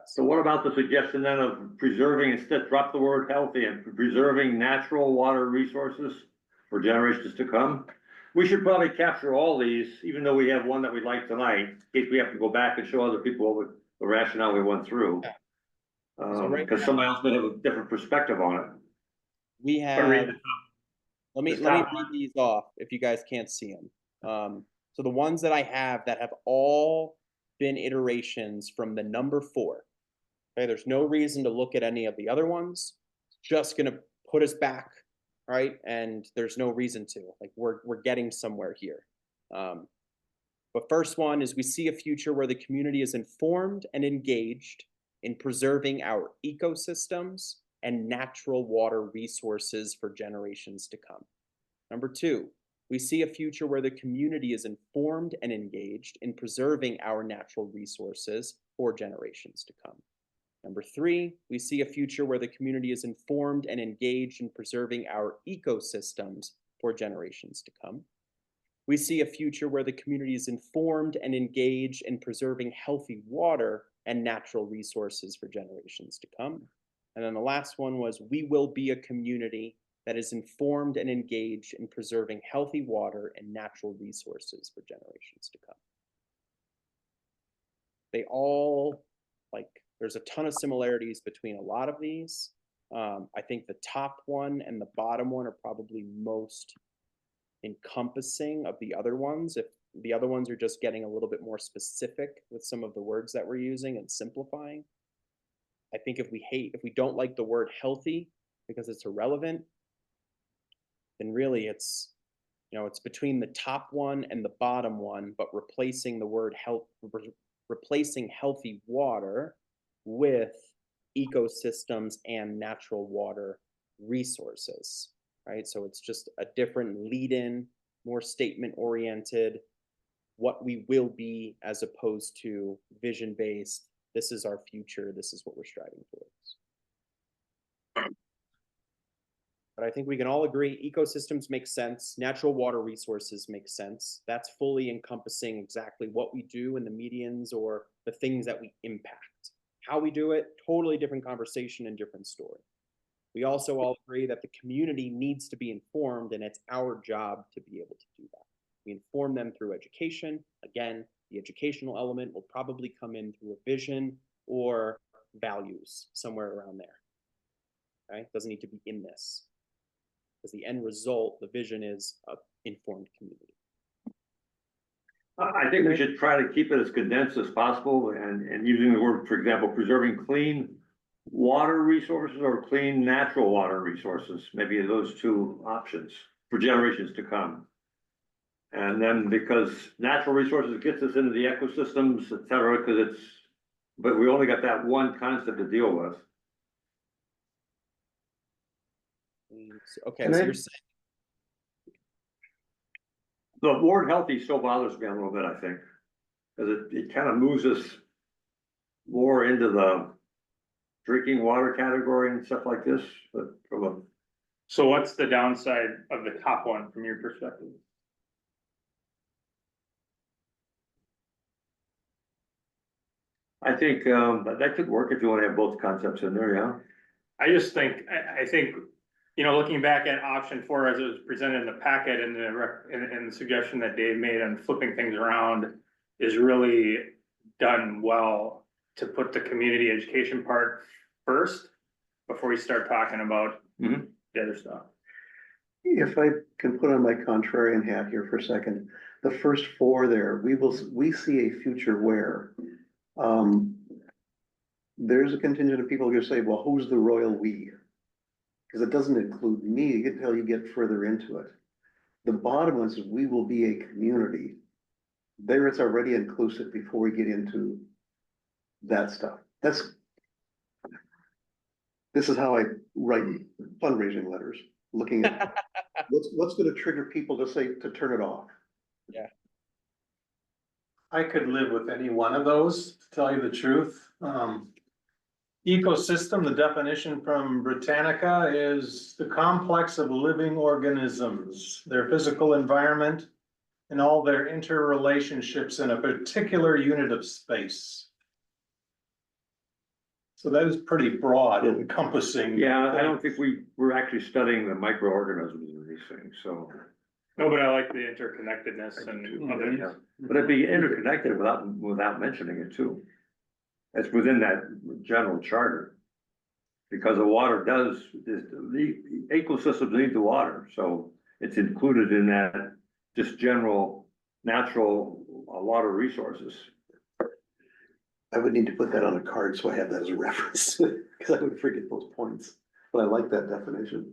S1: So what about the suggestion then of preserving, instead, drop the word healthy and preserving natural water resources for generations to come? We should probably capture all these, even though we have one that we like tonight, in case we have to go back and show other people what the rationale we went through.
S3: right
S1: Because
S3: now-
S1: somebody else may have a different perspective on it.
S3: we have,
S1: Read the
S3: let me
S1: the top
S3: read these off if you guys can't see them. So the ones that I have that have all been iterations from the number 4. Okay, there's no reason to look at any of the other ones. It's just gonna put us back, right? And there's no reason to. Like we're getting somewhere here. But first one is we see a future where the community is informed and engaged in preserving our ecosystems and natural water resources for generations to come. Number 2, we see a future where the community is informed and engaged in preserving our natural resources for generations to come. Number 3, we see a future where the community is informed and engaged in preserving our ecosystems for generations to come. We see a future where the community is informed and engaged in preserving healthy water and natural resources for generations to come. And then the last one was, we will be a community that is informed and engaged in preserving healthy water and natural resources for generations to come. They all, there's a ton of similarities between a lot of these. I think the top one and the bottom one are probably most encompassing of the other ones. If the other ones are just getting a little bit more specific with some of the words that we're using and simplifying. I think if we don't like the word healthy because it's irrelevant, then really it's between the top one and the bottom one, but replacing the word replacing healthy water with ecosystems and natural water resources, right? So it's just a different lead-in, more statement oriented, what we will be, as opposed to vision-based. This is our future. This is what we're striving towards. But I think we can all agree ecosystems make sense. Natural water resources make sense. That's fully encompassing exactly what we do in the medians or the things that we impact. How we do it, totally different conversation and different story. We also all agree that the community needs to be informed, and it's our job to be able to do that. We inform them through education. Again, the educational element will probably come in through a vision or values, somewhere around there. Right? Doesn't need to be in this. Because the end result, the vision is an informed community.
S1: I think we should try to keep it as condensed as possible and using the word, for example, preserving clean water resources or clean natural water resources, maybe those two options for generations to come. And then because natural resources gets us into the ecosystems, et cetera, but we only got that one concept to deal with.
S3: Okay,
S4: And
S3: so
S4: then-
S3: you're saying,
S1: The word healthy still bothers me a little bit, I think, because it kind of moves us more into the drinking water category and stuff like this, but from a,
S2: So what's the downside of the top one from your perspective?
S1: I think, that could work if you want to have both concepts in there, yeah.
S2: I just think, I think, looking back at option 4 as it was presented in the packet and the suggestion that Dave made on flipping things around is really done well to put the community education part first before we start talking about
S1: Mhm.
S2: the other stuff.
S4: If I can put on my contrarian hat here for a second, the first 4 there, we see a future where there's a contingent of people who say, well, who's the royal we? Cause it doesn't include me until you get further into it. The bottom one is we will be a community. There it's already inclusive before we get into that stuff. This is how I write fundraising letters, looking at what's gonna trigger people to say, to turn it off.
S6: I could live with any one of those, to tell you the truth. Ecosystem, the definition from Britannica is the complex of living organisms, their physical environment, and all their interrelationships in a particular unit of space. So that is pretty broad encompassing.
S1: Yeah, I don't think we're actually studying the microorganisms in these things, so.
S2: No, but I like the interconnectedness and other.
S1: Yeah, but it'd be interconnected without mentioning it too. It's within that general charter. Because the water the ecosystems need the water, so it's included in that just general natural water resources.
S4: I would need to put that on a card so I have that as a reference, because I would forget those points, but I like that definition.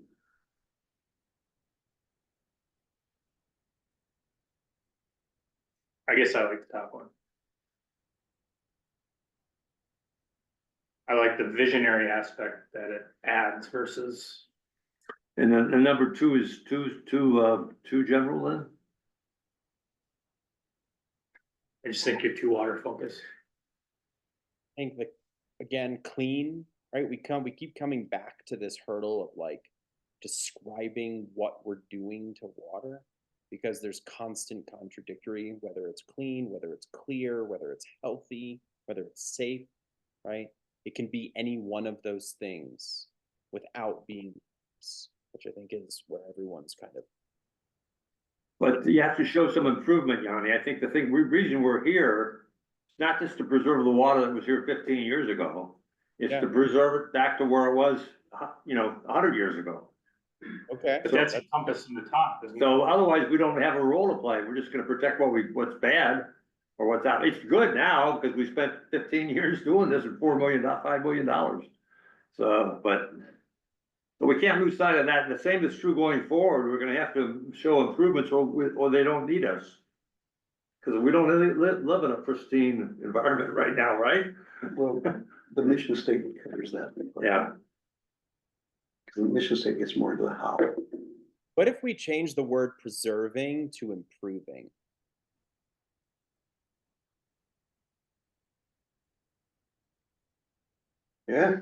S2: I guess I like the top one. I like the visionary aspect that it adds versus,
S1: And then, and number two is too general then?
S2: I just think you're too water focused.
S3: I think that, again, clean, right? We keep coming back to this hurdle of like describing what we're doing to water, because there's constant contradictory, whether it's clean, whether it's clear, whether it's healthy, whether it's safe, right? It can be any one of those things without being, which I think is where everyone's kind of.
S1: But you have to show some improvement, Yanni. I think the reason we're here, is not just to preserve the water that was here 15 years ago. It's
S3: Yeah.
S1: to preserve it back to where it was, 100 years ago.
S3: Okay.
S2: But that's encompassed in the top, isn't it?
S1: So otherwise, we don't have a role to play. We're just gonna protect what's bad or what's out. It's good now because we spent 15 years doing this at $5 million. So, but we can't lose sight of that. And the same is true going forward. We're gonna have to show improvements or they don't need us. Cause we don't really live in a pristine environment right now, right?
S4: Well, the mission statement covers that.
S1: Yeah.
S4: Because the mission statement gets more into the how.
S3: What if we change the word preserving to improving?
S4: Yeah.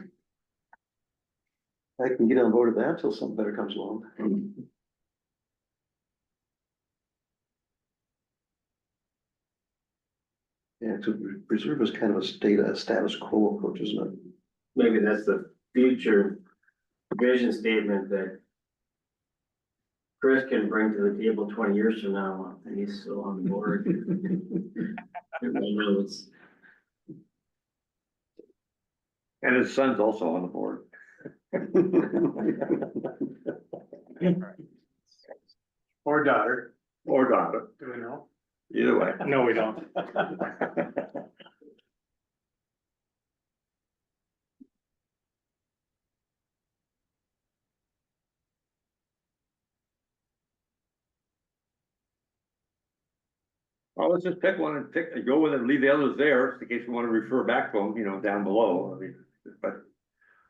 S4: I can get on board with that till something better comes along. Yeah, to preserve is kind of a status quo approach, isn't it?
S7: Maybe that's the future vision statement that Chris can bring to the table 20 years from now, and he's still on the board. Everybody knows.
S1: And his son's also on the board.
S6: Or daughter,
S1: Or daughter,
S6: do we know?
S1: either way.
S2: No, we don't.
S1: Well, let's just pick one and go with it and leave the others there in case we want to refer back to them, down below. I mean, but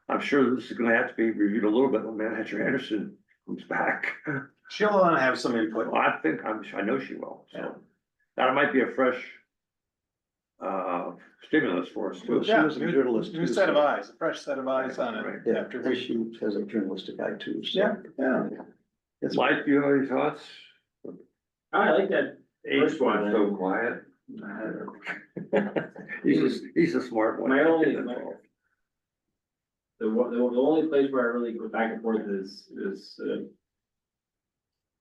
S1: I'm sure this is gonna have to be reviewed a little bit when Manager Anderson comes back.
S6: She'll want to have some input.
S1: Well, I know she will, so that might be a fresh stimulus for us too.
S4: She was a journalist
S6: New
S4: too,
S6: set of
S4: so-
S6: eyes, a fresh set of eyes on
S1: Right.
S6: it
S4: Yeah,
S6: after
S4: and
S6: we.
S4: she has a journalistic eye too. So.
S6: Yeah.
S4: It's
S1: Mike, do you have any thoughts?
S7: I like that. First one,
S1: So quiet. He's a smart one.
S7: My only, the only place where I really go back and forth is,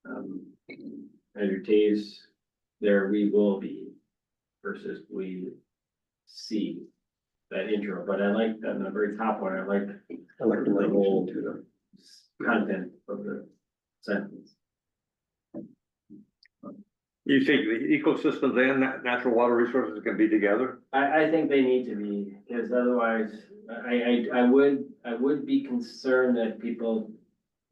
S7: Andrew Taves, there we will be versus we see that intro, but I like that, the very top one, I like
S4: I like the
S7: the whole
S4: language too.
S7: content of the sentence.
S1: You think the ecosystems and natural water resources can be together?
S7: I think they need to be, because otherwise, I would be concerned that people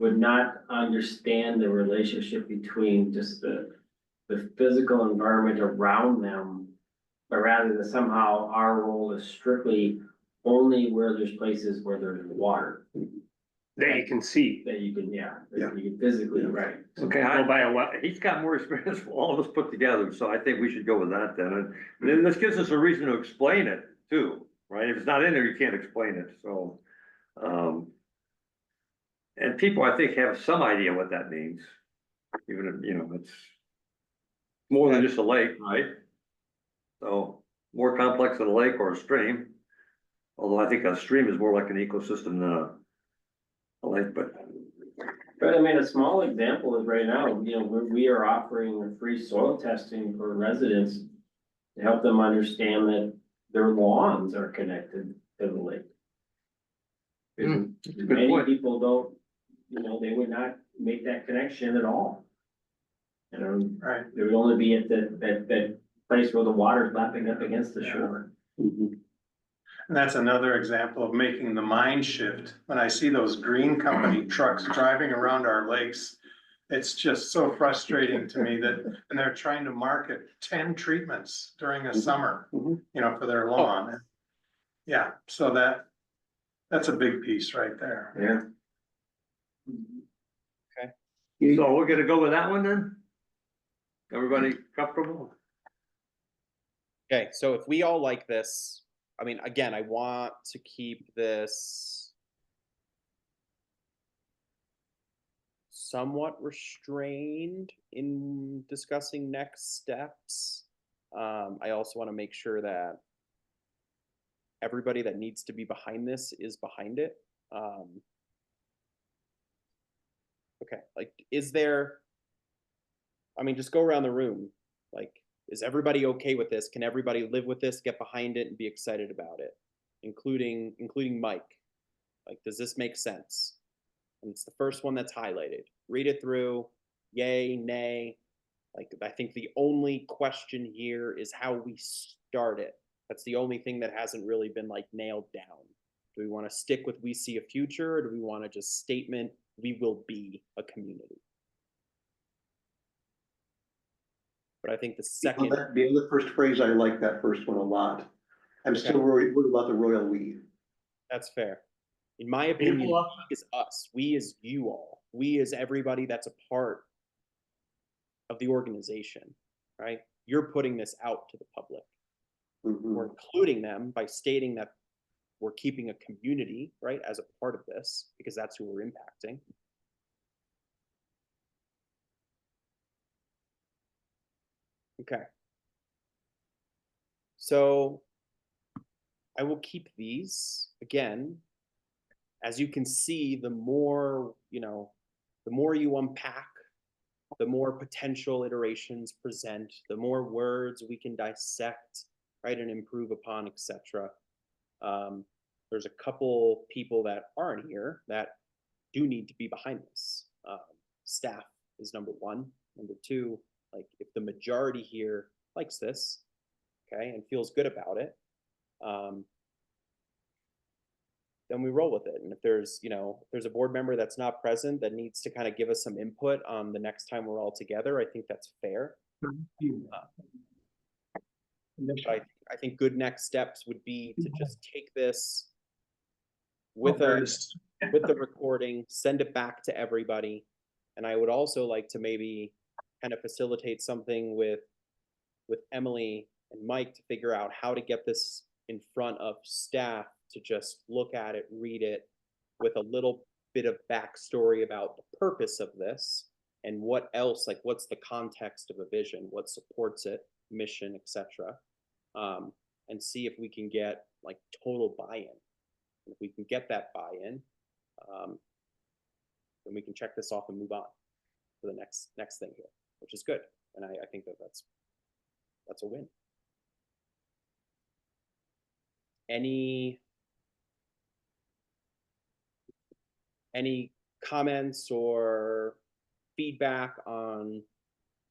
S7: would not understand the relationship between just the physical environment around them, but rather that somehow our role is strictly only where there's places where there's water,
S2: That you can see.
S7: that you can, yeah,
S4: Yeah.
S7: that you can physically, right?
S1: Okay,
S2: Go by a well.
S1: he's got more experience than all of us put together, so I think we should go with that then. And then this gives us a reason to explain it too, right? If it's not in there, you can't explain it, so. And people, I think, have some idea what that means. Even if, you know, it's more than just a lake, right? So more complex than a lake or a stream. Although I think a stream is more like an ecosystem than a lake, but.
S7: But I mean, a small example is right now, you know, we are offering a free soil testing for residents to help them understand that their lawns are connected to the lake. Because
S1: That's a good
S7: many
S1: point.
S7: people don't, you know, they would not make that connection at all. You know,
S6: Right.
S7: they would only be at that place where the water's lapping up against the shore.
S6: And that's another example of making the mind shift. When I see those green company trucks driving around our lakes, it's just so frustrating to me that, and they're trying to market 10 treatments during a summer,
S4: Mhm.
S6: you know, for their lawn. Yeah, so that's a big piece right there.
S7: Yeah.
S1: So we're gonna go with that one then? Everybody comfortable?
S3: Okay, so if we all like this, I mean, again, I want to keep this somewhat restrained in discussing next steps. I also want to make sure that everybody that needs to be behind this is behind it. Okay, like, is there, I mean, just go around the room. Like, is everybody okay with this? Can everybody live with this, get behind it, and be excited about it? Including Mike. Like, does this make sense? And it's the first one that's highlighted. Read it through, yay, nay. Like, I think the only question here is how we start it. That's the only thing that hasn't really been like nailed down. Do we want to stick with we see a future, or do we want to just statement we will be a community? But I think the second,
S4: The other first phrase, I like that first one a lot. I'm still worried about the royal we.
S3: that's fair. In my opinion,
S1: People up-
S3: we is us. We is you all. We is everybody that's a part of the organization, right? You're putting this out to the public.
S4: Mhm.
S3: We're including them by stating that we're keeping a community, right, as a part of this, because that's who we're impacting. Okay. So I will keep these again. As you can see, the more, you know, the more you unpack, the more potential iterations present, the more words we can dissect, right, and improve upon, etc. There's a couple people that aren't here that do need to be behind this. Staff is number one. Number two, like, if the majority here likes this, okay, and feels good about it, then we roll with it. And if there's, you know, if there's a board member that's not present that needs to kind of give us some input on the next time we're all together, I think that's fair. But I think good next steps would be to just take this with the recording, send it back to everybody. And I would also like to maybe kind of facilitate something with Emily and Mike to figure out how to get this in front of staff to just look at it, read it with a little bit of backstory about the purpose of this and what else, like, what's the context of a vision, what supports it, mission, etc. And see if we can get like total buy-in. If we can get that buy-in, then we can check this off and move on to the next thing here, which is good. And I think that's a win. Any comments or feedback on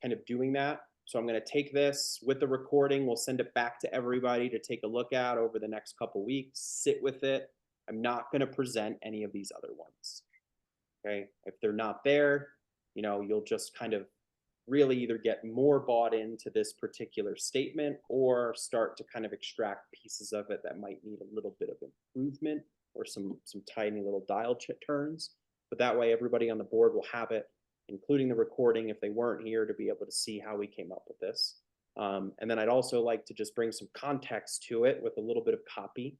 S3: kind of doing that? So I'm gonna take this with the recording, we'll send it back to everybody to take a look at over the next couple weeks, sit with it. I'm not gonna present any of these other ones. Okay, if they're not there, you'll just kind of really either get more bought into this particular statement or start to kind of extract pieces of it that might need a little bit of improvement or some tiny little dial turns. But that way everybody on the board will have it, including the recording if they weren't here, to be able to see how we came up with this. And then I'd also like to just bring some context to it with a little bit of copy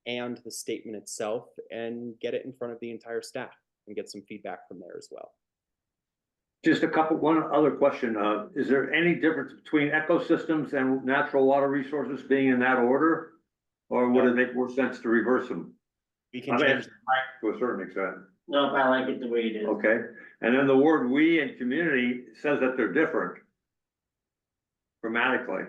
S3: and the statement itself and get it in front of the entire staff and get some feedback from there as well.
S1: Just one other question, is there any difference between ecosystems and natural water resources being in that order? Or would it make more sense to reverse them?
S3: We can
S1: I mean,
S3: change,
S1: to a certain extent,
S7: No, I like it the way it is.
S1: okay? And then the word "we" and "community" says that they're different grammatically.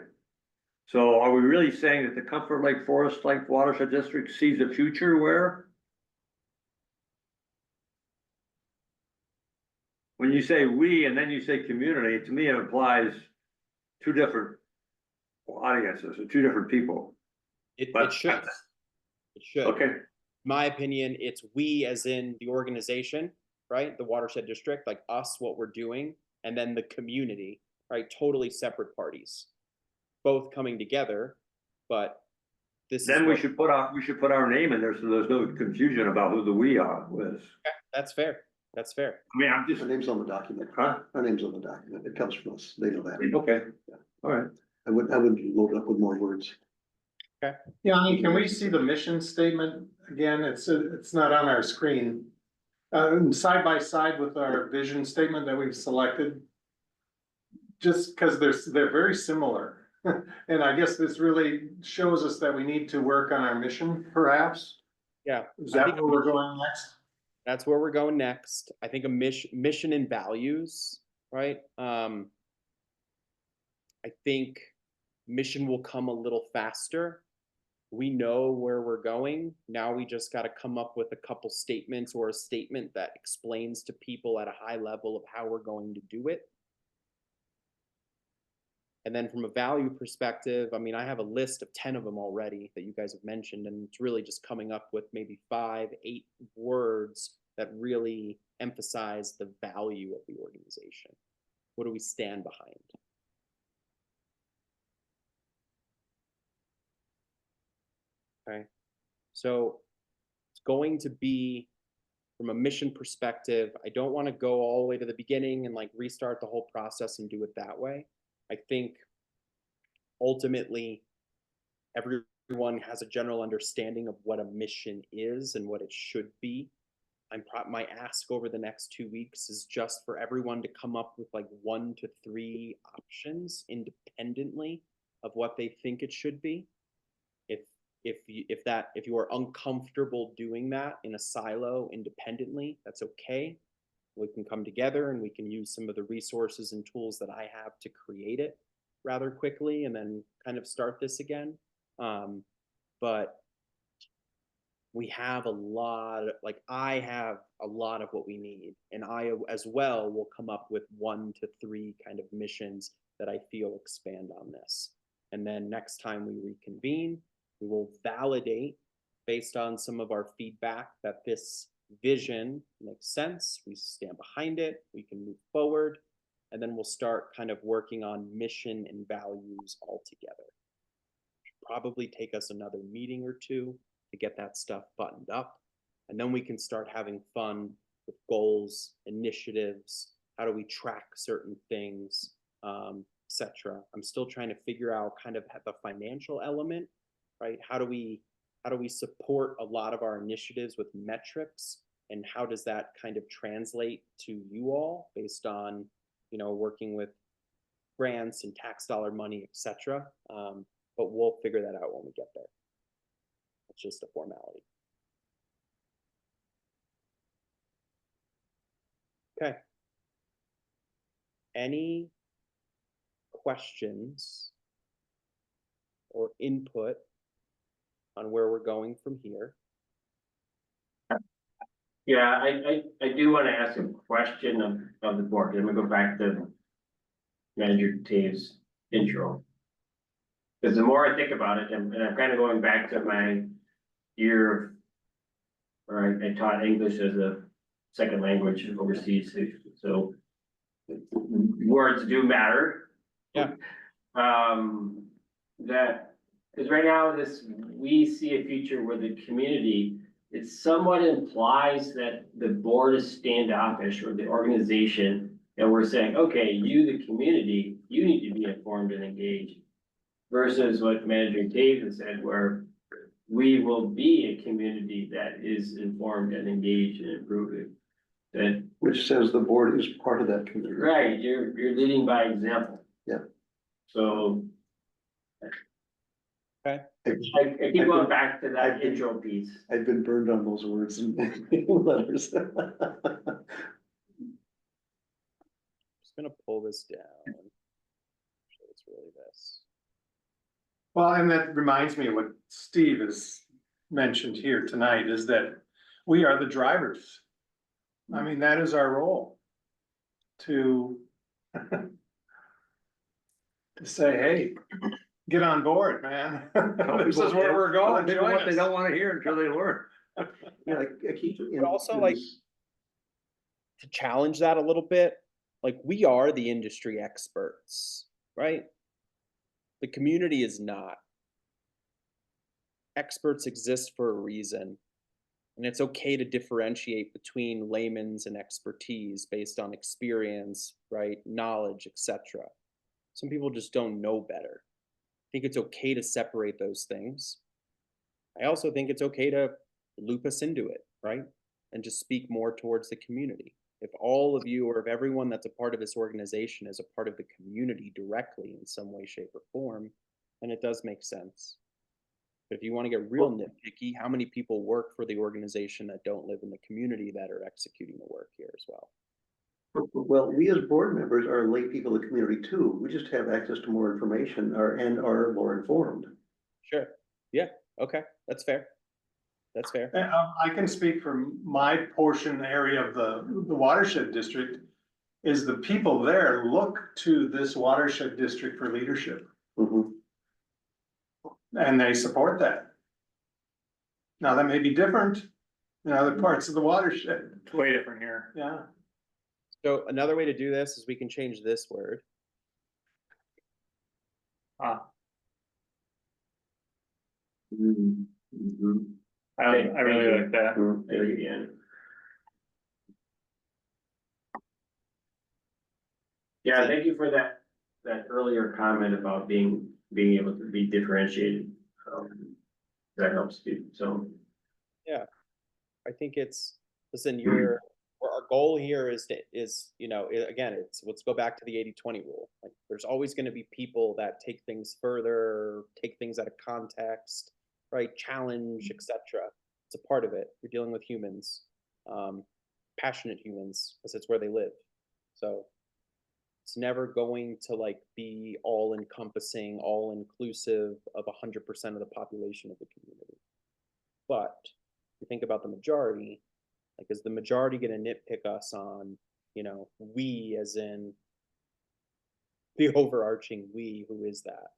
S1: So are we really saying that the Comfort Lake Forest Lake Watershed District sees a future where? When you say "we" and then you say "community," to me it implies two different audiences or two different people.
S3: it
S1: But-
S3: should. It should.
S1: Okay,
S3: My opinion, it's we as in the organization, right? The watershed district, like us, what we're doing, and then the community, right? Totally separate parties, both coming together, but this is
S1: then we
S3: what-
S1: should put our name in there so there's no confusion about who the "we" are was.
S3: That's fair. That's fair.
S1: I mean, I'm just,
S4: Our name's on the document.
S1: huh?
S4: Our name's on the document. It comes from us. They know that.
S1: Okay, all right.
S4: I wouldn't load it up with more words.
S6: Yanni, can we see the mission statement again? It's not on our screen. Side by side with our vision statement that we've selected. Just because they're very similar. And I guess this really shows us that we need to work on our mission, perhaps.
S3: Yeah.
S6: Is
S3: I
S6: that
S3: think-
S6: where we're going next?
S3: That's where we're going next. I think a mission and values, right? I think mission will come a little faster. We know where we're going. Now we just got to come up with a couple statements or a statement that explains to people at a high level of how we're going to do it. And then from a value perspective, I mean, I have a list of 10 of them already that you guys have mentioned, and it's really just coming up with maybe 5, 8 words that really emphasize the value of the organization. What do we stand behind? Okay, so it's going to be from a mission perspective. I don't want to go all the way to the beginning and like restart the whole process and do it that way. I think ultimately everyone has a general understanding of what a mission is and what it should be. My ask over the next 2 weeks is just for everyone to come up with like 1 to 3 options independently of what they think it should be. If you are uncomfortable doing that in a silo independently, that's okay. We can come together and we can use some of the resources and tools that I have to create it rather quickly and then kind of start this again. But we have I have a lot of what we need, and I as well will come up with 1 to 3 kind of missions that I feel expand on this. And then next time we reconvene, we will validate based on some of our feedback that this vision makes sense. We stand behind it, we can move forward, and then we'll start kind of working on mission and values all together. Probably take us another meeting or 2 to get that stuff buttoned up. And then we can start having fun with goals, initiatives, how do we track certain things, etc. I'm still trying to figure out kind of the financial element, right? How do we support a lot of our initiatives with metrics, and how does that kind of translate to you all based on, working with grants and tax dollar money, etc. But we'll figure that out when we get there. It's just a formality. Okay. Any questions or input on where we're going from here?
S7: Yeah, I do want to ask a question of the board. Let me go back to Manager Taves intro. Cause the more I think about it, and I'm kind of going back to my year of where I taught English as a second language overseas, so words do matter.
S3: Yeah.
S7: That, cause right now we see a future where the community, it somewhat implies that the board is standoffish or the organization. And we're saying, okay, you, the community, you need to be informed and engaged. Versus what Manager Davis said, where we will be a community that is informed and engaged and improving. That,
S4: Which says the board is part of that community.
S7: right, you're leading by example.
S4: Yeah.
S7: So.
S3: Okay.
S7: I keep going back to that intro piece.
S4: I've been burned on those words and letters.
S3: Just gonna pull this down. So it's really this.
S6: Well, and that reminds me of what Steve has mentioned here tonight, is that we are the drivers. I mean, that is our role. To to say, hey, get on board, man. This is where we're going.
S1: They know what they
S6: Join us.
S1: don't wanna hear until they learn.
S4: Yeah, I keep.
S3: But also, like, to challenge that a little bit, like, we are the industry experts, right? The community is not. Experts exist for a reason. And it's okay to differentiate between layman's and expertise based on experience, right? Knowledge, etc. Some people just don't know better. I think it's okay to separate those things. I also think it's okay to loop us into it, right? And just speak more towards the community. If all of you or if everyone that's a part of this organization is a part of the community directly in some way, shape, or form, then it does make sense. But if you want to get real nitpicky, how many people work for the organization that don't live in the community that are executing the work here as well?
S4: Well, we as board members are lay people in the community too. We just have access to more information and are more informed.
S3: Sure. Yeah. Okay. That's fair. That's fair.
S6: I can speak from my portion area of the watershed district, is the people there look to this watershed district for leadership,
S4: Mhm.
S6: and they support that. Now, that may be different in other parts of the watershed,
S2: It's way different here.
S6: yeah.
S3: So another way to do this is we can change this word.
S2: I really like that.
S7: There you go. Yeah, thank you for that earlier comment about being able to be differentiated. That helps too, so.
S3: I think it's, listen, our goal here is again, let's go back to the 80-20 rule. Like, there's always going to be people that take things further, take things out of context, right? Challenge, etc. It's a part of it. You're dealing with humans, passionate humans, because it's where they live. So it's never going to like be all encompassing, all inclusive of 100% of the population of the community. But you think about the majority, like, is the majority going to nitpick us on, we as in the overarching we? Who is that?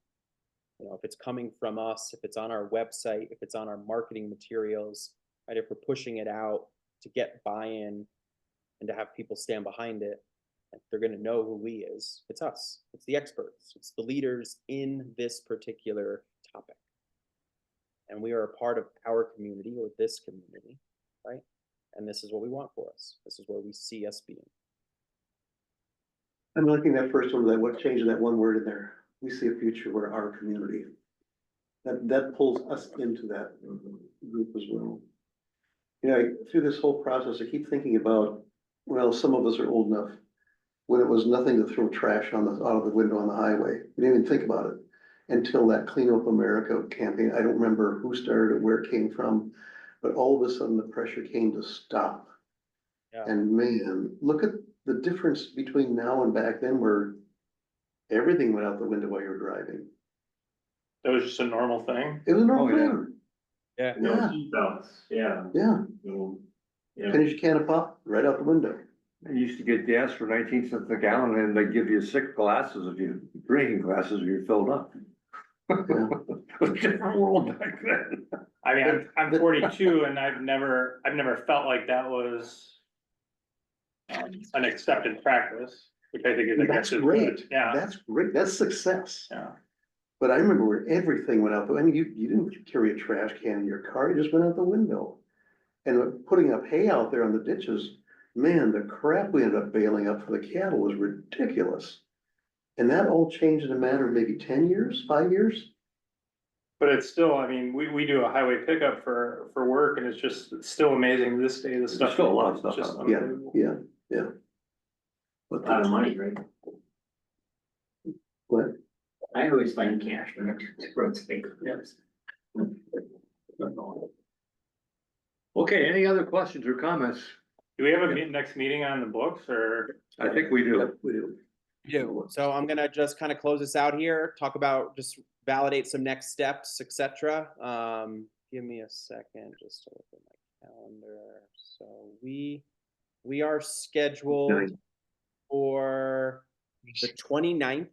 S3: If it's coming from us, if it's on our website, if it's on our marketing materials, right? If we're pushing it out to get buy-in and to have people stand behind it, like, they're going to know who we is. It's us. It's the experts. It's the leaders in this particular topic. And we are a part of our community, or this community, right? And this is what we want for us. This is where we see us being.
S4: I'm looking at that first one, what changing that one word in there. We see a future where our community. That pulls us into that group as well. Through this whole process, I keep thinking about, well, some of us are old enough when it was nothing to throw trash out of the window on the highway. We didn't even think about it until that Clean Up America campaign. I don't remember who started it, where it came from, but all of a sudden the pressure came to stop.
S3: Yeah.
S4: And man, look at the difference between now and back then, where everything went out the window while you were driving.
S2: That was just a normal thing.
S4: It was a normal
S1: Oh, yeah.
S4: thing.
S3: Yeah.
S7: No
S4: Yeah.
S7: seatbelts, yeah.
S4: Yeah,
S7: So, yeah.
S4: finish a can of pop, right out the window.
S1: I used to get gas for 19 cents a gallon and they give you 6 glasses of your drinking glasses if you're filled up. It was a different world back then.
S2: I mean, I'm 42 and I've never felt like that was an accepted practice, which I think is.
S4: That's
S2: is
S4: great.
S2: good. Yeah,
S4: That's great. That's success.
S2: yeah.
S4: But I remember where everything went out the, I mean, you didn't carry a trash can in your car, it just went out the window. And putting up hay out there on the ditches, man, the crap we ended up bailing up for the cattle was ridiculous. And that all changed in a matter of maybe 10 years, 5 years?
S2: But it's still, I mean, we do a highway pickup for work and it's just, it's still amazing to this day, the stuff.
S1: still a lot of stuff
S2: just
S1: out
S4: Yeah,
S2: unbelievable.
S4: yeah.
S7: A
S4: But
S7: lot of money, right?
S4: What?
S7: I always find cash when I do road state. Yes.
S1: Okay, any other questions or comments?
S2: Do we have a next meeting on the books or?
S1: I think we do.
S4: We do.
S3: do. So I'm gonna just kind of close this out here, talk about, just validate some next steps, etc. Give me a second just to look at my calendar. So we are scheduled
S4: Nine.
S3: for the 29th,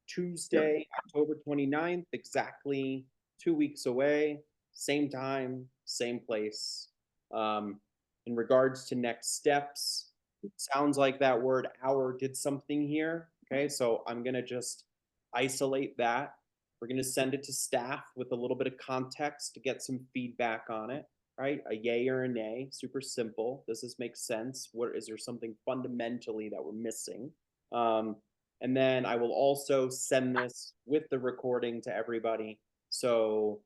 S3: Tuesday, October 29th, exactly 2 weeks away, same time, same place. In regards to next steps, it sounds like that word hour did something here. Okay, so I'm gonna just isolate that. We're gonna send it to staff with a little bit of context to get some feedback on it, right? A yay or a nay, super simple. Does this make sense? What, is there something fundamentally that we're missing? And then I will also send this with the recording to everybody. So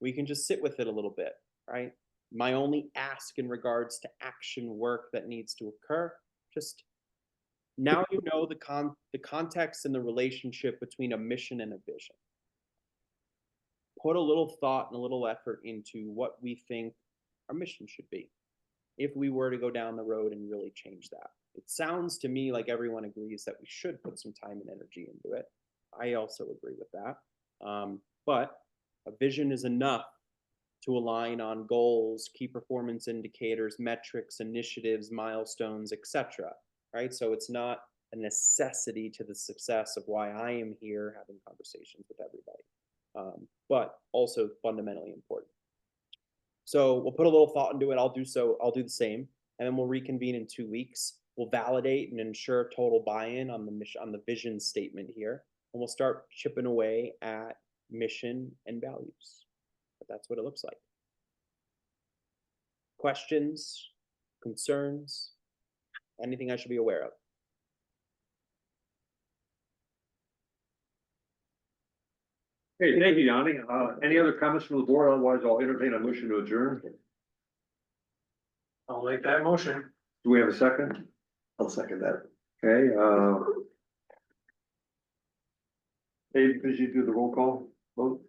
S3: we can just sit with it a little bit, right? My only ask in regards to action work that needs to occur, just now you know the context and the relationship between a mission and a vision. Put a little thought and a little effort into what we think our mission should be if we were to go down the road and really change that. It sounds to me like everyone agrees that we should put some time and energy into it. I also agree with that. But a vision is enough to align on goals, key performance indicators, metrics, initiatives, milestones, etc. Right? So it's not a necessity to the success of why I am here having conversations with everybody, but also fundamentally important. So we'll put a little thought into it. I'll do the same, and then we'll reconvene in 2 weeks. We'll validate and ensure total buy-in on the mission, on the vision statement here, and we'll start chipping away at mission and values. But that's what it looks like. Questions, concerns, anything I should be aware of?
S1: Hey, thank you, Yanni. Any other comments from the board? Otherwise, I'll entertain a motion to adjourn.
S6: I'll make that motion.
S1: Do we have a second?
S4: I'll second that.
S1: Okay, Dave, could you do the roll call vote?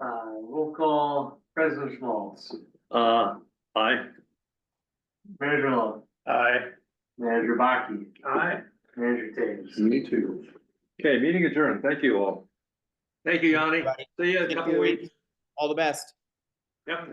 S8: Roll call, President Schmaltz,
S1: Aye.
S8: Manager Long,
S2: Aye.
S8: Manager Baki,
S6: Aye.
S8: Manager Taves.
S4: Me too.
S1: Okay, meeting adjourned. Thank you all. Thank you, Yanni.
S3: Everybody.
S1: See you in a couple weeks.
S3: All the best.
S1: Yep.